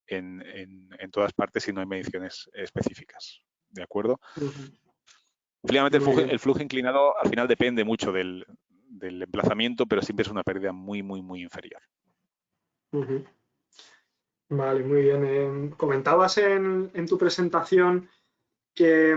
en todas partes y no hay mediciones específicas. ¿De acuerdo? Finalmente, el flujo inclinado al final depende mucho del emplazamiento, pero siempre es una pérdida muy, muy, muy inferior. Vale, muy bien. Comentabas en tu presentación que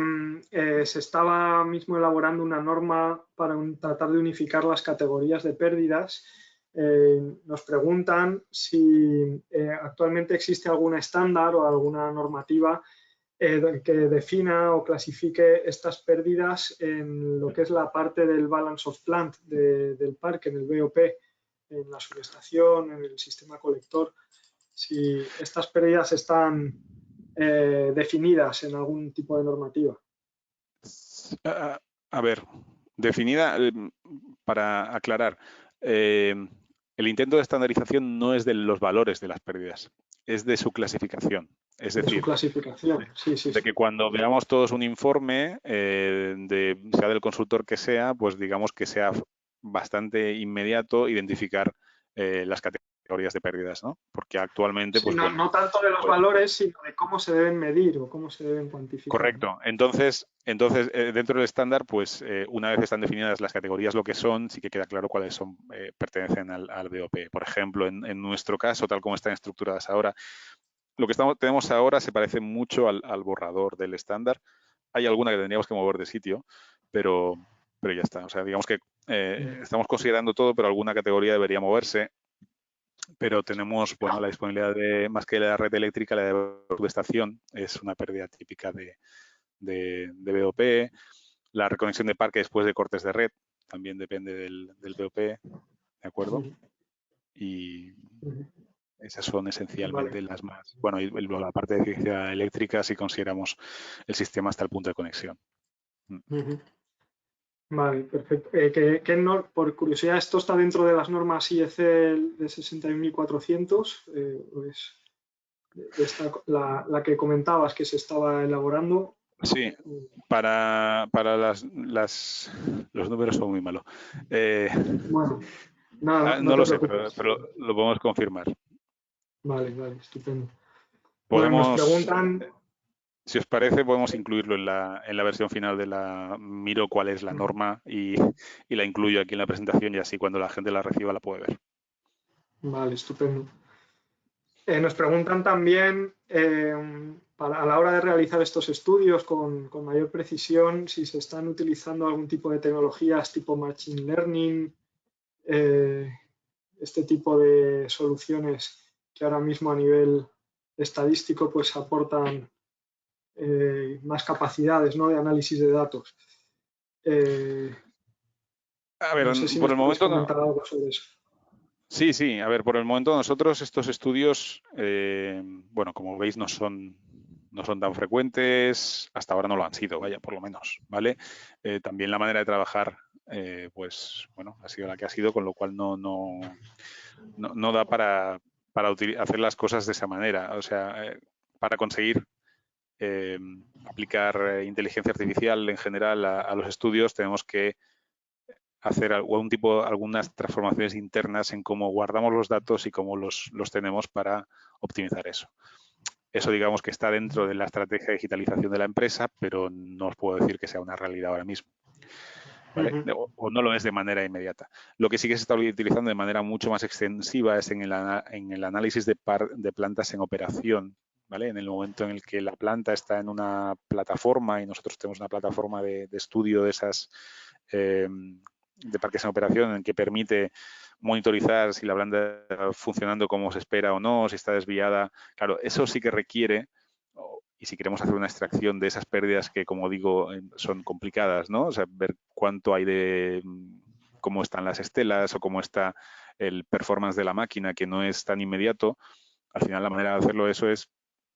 se estaba mismo elaborando una norma para tratar de unificar las categorías de pérdidas. Nos preguntan si actualmente existe algún estándar o alguna normativa que defina o clasifique estas pérdidas en lo que es la parte del balance of plant del parque, en el BOP, en la subestación, en el sistema colector. Si estas pérdidas están definidas en algún tipo de normativa. A ver, definida, para aclarar, el intento de estandarización no es de los valores de las pérdidas, es de su clasificación. Es decir, su clasificación. De que cuando veamos todos un informe, sea del consultor que sea, pues digamos que sea bastante inmediato identificar las categorías de pérdidas, ¿no? Porque actualmente... pues, no tanto de los valores, sino de cómo se deben medir o cómo se deben cuantificar. Correcto. Entonces dentro del estándar, pues una vez están definidas las categorías lo que son, sí que queda claro cuáles son pertenecen al BOP. Por ejemplo, en nuestro caso, tal como están estructuradas ahora, lo que tenemos ahora se parece mucho al borrador del estándar. Hay alguna que tendríamos que mover de sitio, pero ya está. O sea, digamos que estamos considerando todo, pero alguna categoría debería moverse. Pero tenemos, bueno, la disponibilidad de, más que la red eléctrica, la de subestación es una pérdida típica de BOP. La reconexión de parque después de cortes de red también depende del BOP, ¿de acuerdo? Y esas son esencialmente las más... Bueno, y la parte de eficiencia eléctrica si consideramos el sistema hasta el punto de conexión. Vale, perfecto. Por curiosidad, ¿esto está dentro de las normas IEC de 61.400? La que comentabas que se estaba elaborando. Sí, para los números son muy malos. Bueno, no lo sé, pero lo podemos confirmar. Vale, estupendo. Podemos, nos preguntan... Si os parece, podemos incluirlo en la versión final de miro cuál es la norma y la incluyo aquí en la presentación y así cuando la gente la reciba la puede ver. Vale, estupendo. Nos preguntan también, a la hora de realizar estos estudios con mayor precisión, si se están utilizando algún tipo de tecnologías tipo Machine Learning, este tipo de soluciones que ahora mismo a nivel estadístico pues aportan más capacidades, ¿no?, de análisis de datos. A ver, no sé si por el momento comentar algo sobre eso. Sí. A ver, por el momento nosotros estos estudios, bueno, como veis no son tan frecuentes, hasta ahora no lo han sido, vaya, por lo menos, ¿vale? También la manera de trabajar, pues, bueno, ha sido la que ha sido, con lo cual no da para hacer las cosas de esa manera. O sea, para conseguir aplicar inteligencia artificial en general a los estudios tenemos que hacer algunas transformaciones internas en cómo guardamos los datos y cómo los tenemos para optimizar eso. Eso digamos que está dentro de la estrategia de digitalización de la empresa, pero no os puedo decir que sea una realidad ahora mismo. ¿vale? O no lo es de manera inmediata. Lo que sí que se está utilizando de manera mucho más extensiva es en el análisis de plantas en operación, ¿vale? En el momento en el que la planta está en una plataforma y nosotros tenemos una plataforma de estudio de esas de parques en operación en que permite monitorizar si la planta está funcionando como se espera o no, si está desviada. Claro, eso sí que requiere, y si queremos hacer una extracción de esas pérdidas que, como digo, son complicadas, ¿no? O sea, ver cuánto hay de cómo están las estelas o cómo está el performance de la máquina, que no es tan inmediato. Al final, la manera de hacerlo eso es,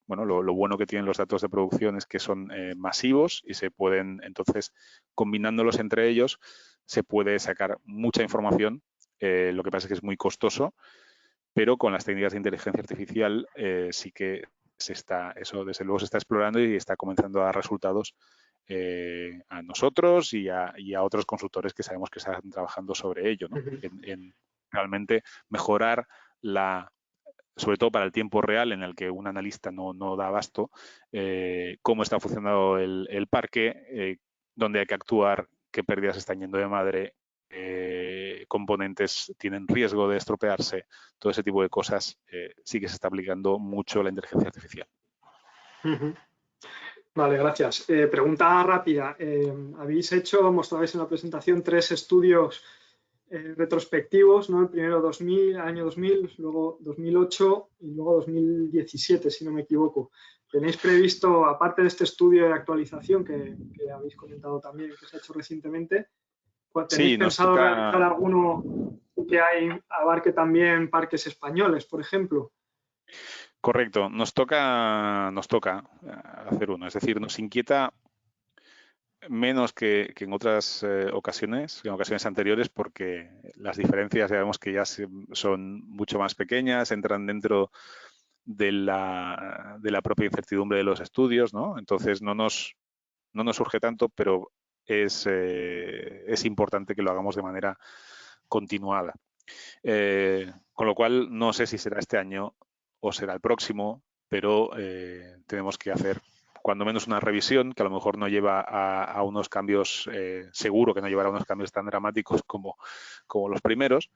bueno, lo bueno que tienen los datos de producción es que son masivos y se pueden, entonces, combinándolos entre ellos, se puede sacar mucha información. Lo que pasa es que es muy costoso, pero con las técnicas de inteligencia artificial sí que eso desde luego se está explorando y está comenzando a dar resultados a nosotros y a otros consultores que sabemos que están trabajando sobre ello, ¿no? En realmente mejorar sobre todo para el tiempo real en el que un analista no da abasto, cómo está funcionando el parque, dónde hay que actuar, qué pérdidas están yendo de madre, componentes tienen riesgo de estropearse, todo ese tipo de cosas sí que se está aplicando mucho la inteligencia artificial. Vale, gracias. Pregunta rápida. Habéis hecho, mostrabais en la presentación 3 estudios retrospectivos, ¿no? El primero año 2000, luego 2008 y luego 2017, si no me equivoco. ¿Tenéis previsto, aparte de este estudio de actualización que habéis comentado también, que se ha hecho recientemente, ¿tenéis pensado realizar alguno que abarque también parques españoles, por ejemplo? Correcto, nos toca hacer uno, es decir, nos inquieta menos que en otras ocasiones, en ocasiones anteriores, porque las diferencias ya vemos que ya son mucho más pequeñas, entran dentro de la propia incertidumbre de los estudios, ¿no? Entonces no nos surge tanto, pero es importante que lo hagamos de manera continuada. Con lo cual, no sé si será este año o será el próximo, pero tenemos que hacer cuando menos una revisión que a lo mejor no lleva a unos cambios, seguro que no llevará a unos cambios tan dramáticos como los primeros,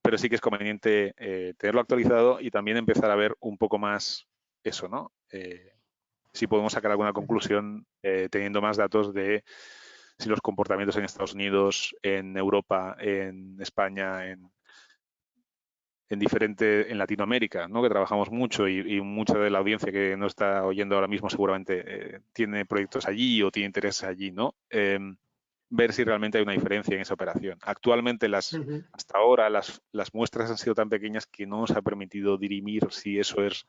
pero sí que es conveniente tenerlo actualizado y también empezar a ver un poco más eso, ¿no? Si podemos sacar alguna conclusión teniendo más datos de si los comportamientos en Estados Unidos, en Europa, en España, en Latinoamérica, ¿no? Que trabajamos mucho y mucha de la audiencia que nos está oyendo ahora mismo seguramente tiene proyectos allí o tiene intereses allí, ¿no? Ver si realmente hay una diferencia en esa operación. Actualmente, hasta ahora, las muestras han sido tan pequeñas que no nos ha permitido dirimir si eso es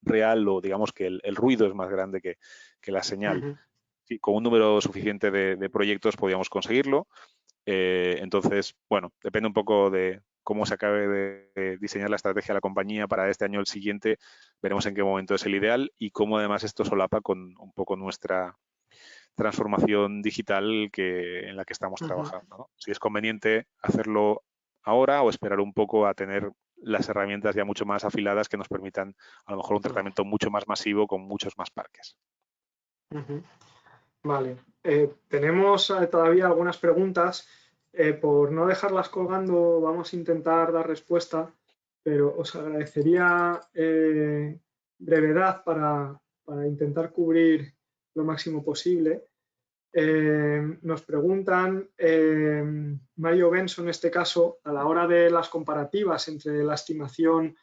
real o digamos que el ruido es más grande que la señal. Sí, con un número suficiente de proyectos podíamos conseguirlo. Entonces, bueno, depende un poco de cómo se acabe de diseñar la estrategia de la compañía para este año o el siguiente. Veremos en qué momento es el ideal y cómo además esto solapa con un poco nuestra transformación digital en la que estamos trabajando, ¿no? Si es conveniente hacerlo ahora o esperar un poco a tener las herramientas ya mucho más afiladas que nos permitan a lo mejor un tratamiento mucho más masivo con muchos más parques. Vale, tenemos todavía algunas preguntas. Por no dejarlas colgando, vamos a intentar dar respuesta, pero os agradecería brevedad para intentar cubrir lo máximo posible. Nos preguntan, Mario Benson en este caso, a la hora de las comparativas entre la estimación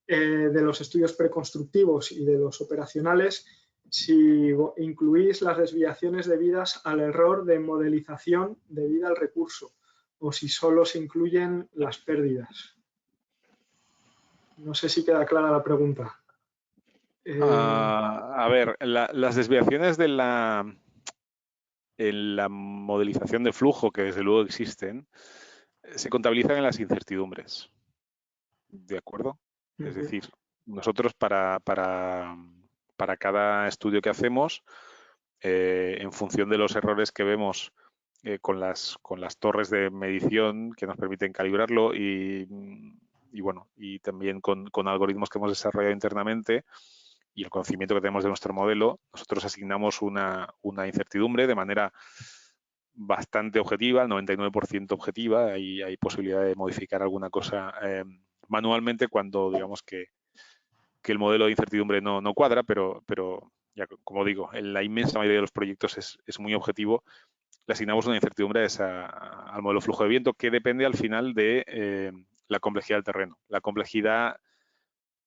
de los estudios preconstructivos y de los operacionales, si incluís las desviaciones debidas al error de modelización debida al recurso o si solo se incluyen las pérdidas. No sé si queda clara la pregunta. A ver, las desviaciones en la modelización de flujo, que desde luego existen, se contabilizan en las incertidumbres. ¿De acuerdo? Es decir, nosotros para cada estudio que hacemos, en función de los errores que vemos con las torres de medición que nos permiten calibrarlo y bueno, y también con algoritmos que hemos desarrollado internamente y el conocimiento que tenemos de nuestro modelo, nosotros asignamos una incertidumbre de manera bastante objetiva, el 99% objetiva, y hay posibilidad de modificar alguna cosa manualmente cuando digamos que el modelo de incertidumbre no cuadra, pero ya como digo, en la inmensa mayoría de los proyectos es muy objetivo. Le asignamos una incertidumbre al modelo flujo de viento que depende al final de la complejidad del terreno. La complejidad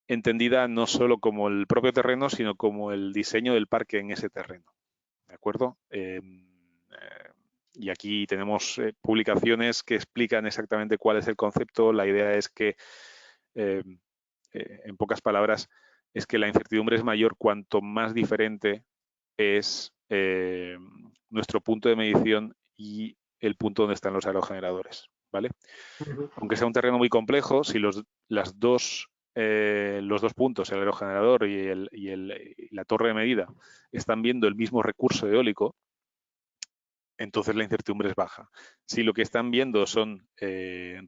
entendida no solo como el propio terreno, sino como el diseño del parque en ese terreno. ¿De acuerdo? Y aquí tenemos publicaciones que explican exactamente cuál es el concepto. La idea es que, en pocas palabras, es que la incertidumbre es mayor cuanto más diferente es nuestro punto de medición y el punto donde están los aerogeneradores, ¿vale? Aunque sea un terreno muy complejo, si los dos puntos, el aerogenerador y la torre de medida, están viendo el mismo recurso eólico, entonces la incertidumbre es baja. Si lo que están viendo son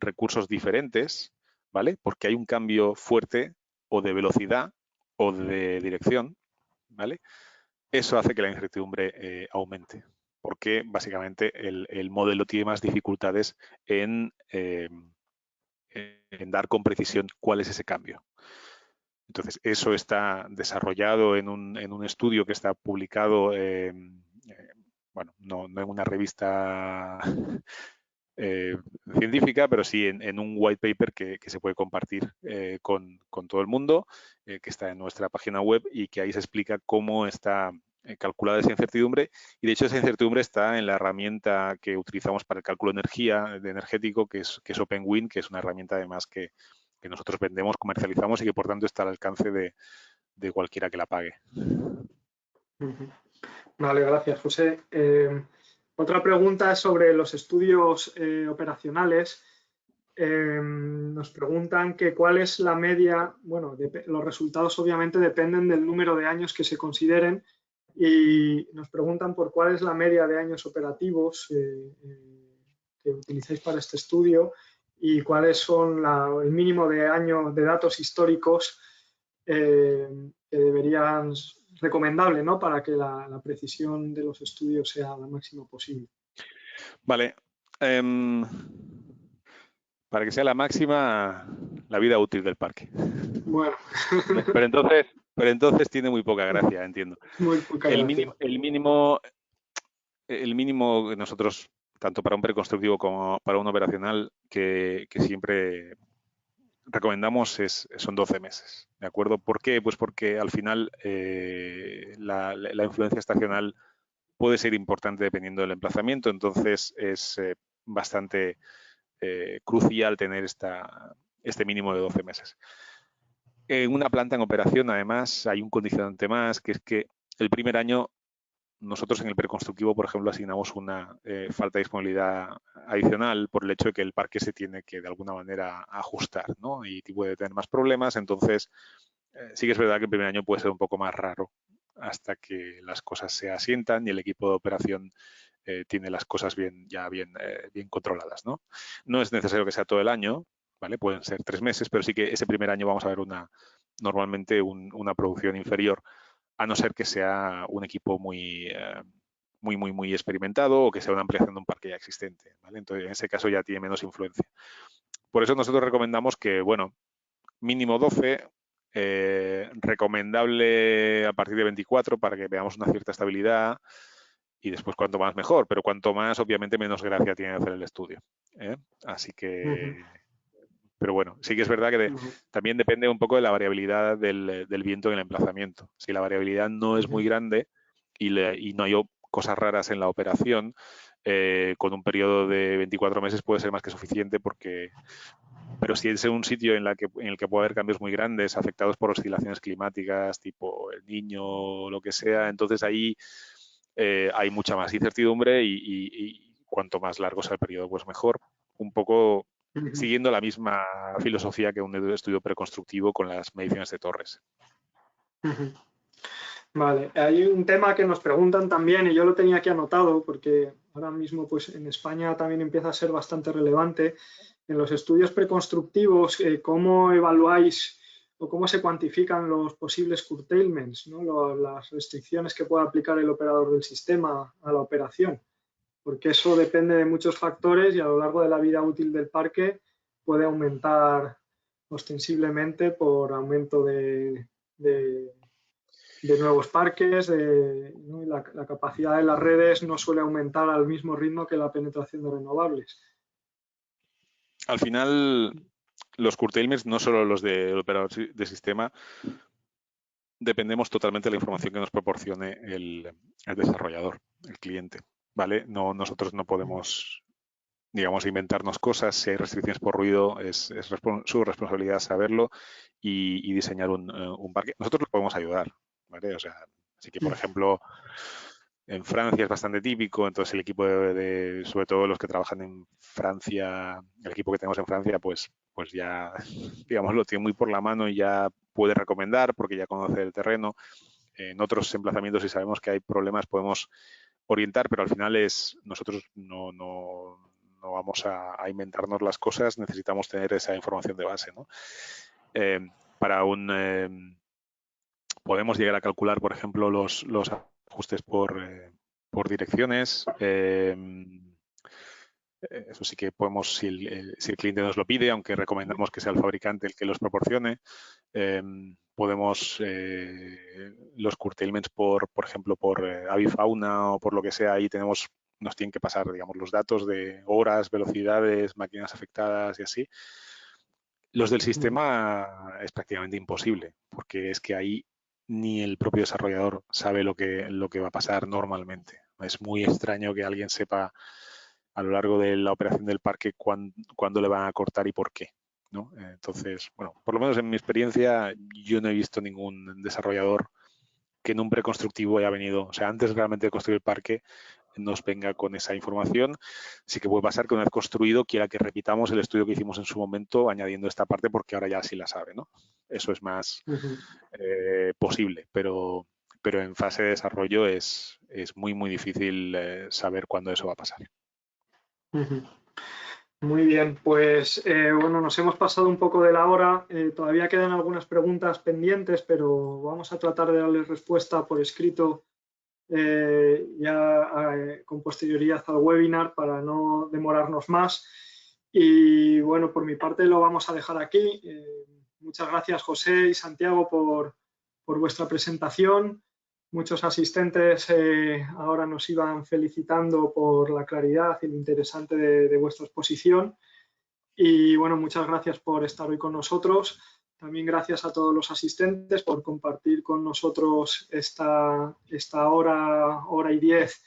recursos diferentes, ¿vale? Porque hay un cambio fuerte o de velocidad o de dirección, ¿vale? Eso hace que la incertidumbre aumente, porque básicamente el modelo tiene más dificultades en dar con precisión cuál es ese cambio. Entonces, eso está desarrollado en un estudio que está publicado, bueno, no en una revista científica, pero sí en un white paper que se puede compartir con todo el mundo, que está en nuestra página web y que ahí se explica cómo está calculada esa incertidumbre. Y de hecho esa incertidumbre está en la herramienta que utilizamos para el cálculo de energético, que es OpenWind, que es una herramienta además que nosotros vendemos, comercializamos y que por tanto está al alcance de cualquiera que la pague. Vale, gracias, José. Otra pregunta es sobre los estudios operacionales. Nos preguntan que cuál es la media, bueno, los resultados obviamente dependen del número de años que se consideren, y nos preguntan por cuál es la media de años operativos que utilizáis para este estudio y cuáles son el mínimo de años de datos históricos que deberían recomendable, ¿no? Para que la precisión de los estudios sea la máxima posible. Vale. Para que sea la máxima, la vida útil del parque. Bueno. Pero entonces tiene muy poca gracia, entiendo. Muy poca gracia. El mínimo que nosotros, tanto para un preconstructivo como para un operacional, que siempre recomendamos son 12 meses, ¿de acuerdo? ¿Por qué? Pues porque al final la influencia estacional puede ser importante dependiendo del emplazamiento, entonces es bastante crucial tener este mínimo de 12 meses. En una planta en operación, además, hay un condicionante más, que es que el primer año nosotros en el preconstructivo, por ejemplo, asignamos una falta de disponibilidad adicional por el hecho de que el parque se tiene que de alguna manera ajustar, ¿no? Y puede tener más problemas, entonces sí que es verdad que el primer año puede ser un poco más raro hasta que las cosas se asientan y el equipo de operación tiene las cosas bien controladas, ¿no? No es necesario que sea todo el año, ¿vale? Pueden ser 3 meses, pero sí que ese primer año vamos a ver normalmente una producción inferior, a no ser que sea un equipo muy experimentado o que sea una ampliación de un parque ya existente, ¿vale? Entonces, en ese caso ya tiene menos influencia. Por eso nosotros recomendamos que, bueno, mínimo 12, recomendable a partir de 24 para que veamos una cierta estabilidad, y después cuanto más mejor, pero cuanto más, obviamente, menos gracia tiene hacer el estudio, ¿eh? Así que... Pero bueno, sí que es verdad que también depende un poco de la variabilidad del viento en el emplazamiento. Si la variabilidad no es muy grande y no hay cosas raras en la operación, con un periodo de 24 meses puede ser más que suficiente, pero si es en un sitio en el que puede haber cambios muy grandes afectados por oscilaciones climáticas, tipo El Niño o lo que sea, entonces ahí hay mucha más incertidumbre y cuanto más largo sea el periodo, pues mejor. Un poco siguiendo la misma filosofía que un estudio preconstructivo con las mediciones de torres. Vale, hay un tema que nos preguntan también, y yo lo tenía aquí anotado porque ahora mismo pues en España también empieza a ser bastante relevante. En los estudios preconstructivos, ¿cómo evaluáis o cómo se cuantifican los posibles curtailments, ¿no? Las restricciones que pueda aplicar el operador del sistema a la operación? porque eso depende de muchos factores y a lo largo de la vida útil del parque puede aumentar ostensiblemente por aumento de nuevos parques, ¿no? La capacidad de las redes no suele aumentar al mismo ritmo que la penetración de renovables. Al final, los curtailments, no solo los del operador de sistema, dependemos totalmente de la información que nos proporcione el desarrollador, el cliente, ¿vale? Nosotros no podemos, digamos, inventarnos cosas. Si hay restricciones por ruido, es su responsabilidad saberlo y diseñar un parque. Nosotros lo podemos ayudar, ¿vale? O sea, así que, por ejemplo, en Francia es bastante típico, entonces el equipo sobre todo los que trabajan en Francia, el equipo que tenemos en Francia, pues ya, digamos, lo tiene muy por la mano y ya puede recomendar porque ya conoce el terreno. En otros emplazamientos, si sabemos que hay problemas, podemos orientar, pero al final nosotros no vamos a inventarnos las cosas, necesitamos tener esa información de base, ¿no? Podemos llegar a calcular, por ejemplo, los ajustes por direcciones. Eso sí que podemos, si el cliente nos lo pide, aunque recomendamos que sea el fabricante el que los proporcione. Podemos los curtailments por ejemplo, por avifauna o por lo que sea, ahí nos tienen que pasar, digamos, los datos de horas, velocidades, máquinas afectadas y así. Los del sistema es prácticamente imposible, porque es que ahí ni el propio desarrollador sabe lo que va a pasar normalmente. Es muy extraño que alguien sepa a lo largo de la operación del parque cuándo le van a cortar y por qué, ¿no? Entonces, bueno, por lo menos en mi experiencia, yo no he visto ningún desarrollador que en un preconstructivo haya venido, o sea, antes realmente de construir el parque, nos venga con esa información. Sí que puede pasar que una vez construido quiera que repitamos el estudio que hicimos en su momento añadiendo esta parte porque ahora ya sí la sabe, ¿no? Eso es más posible, pero en fase de desarrollo es muy, muy difícil saber cuándo eso va a pasar. Muy bien, pues bueno, nos hemos pasado un poco de la hora. Todavía quedan algunas preguntas pendientes, pero vamos a tratar de darles respuesta por escrito con posterioridad al webinar para no demorarnos más. Y bueno, por mi parte lo vamos a dejar aquí. Muchas gracias, José y Santiago, por vuestra presentación. Muchos asistentes ahora nos iban felicitando por la claridad y lo interesante de vuestra exposición. Y bueno, muchas gracias por estar hoy con nosotros. También gracias a todos los asistentes por compartir con nosotros esta hora y 10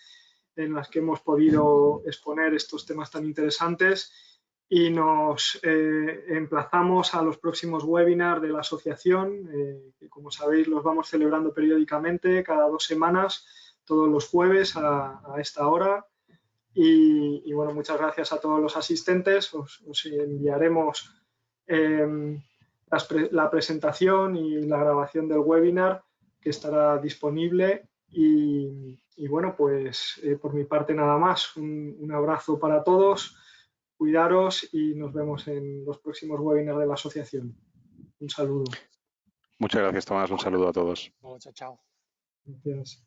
en las que hemos podido exponer estos temas tan interesantes. Y nos emplazamos a los próximos webinars de la asociación, que como sabéis los vamos celebrando periódicamente, cada 2 semanas, todos los jueves a esta hora. Y bueno, muchas gracias a todos los asistentes. Os enviaremos la presentación y la grabación del webinar que estará disponible. Y bueno, pues por mi parte nada más. Un abrazo para todos. Cuidaros y nos vemos en los próximos webinars de la asociación. Un saludo. Muchas gracias, Tomás. Un saludo a todos. Chao, chao. Gracias.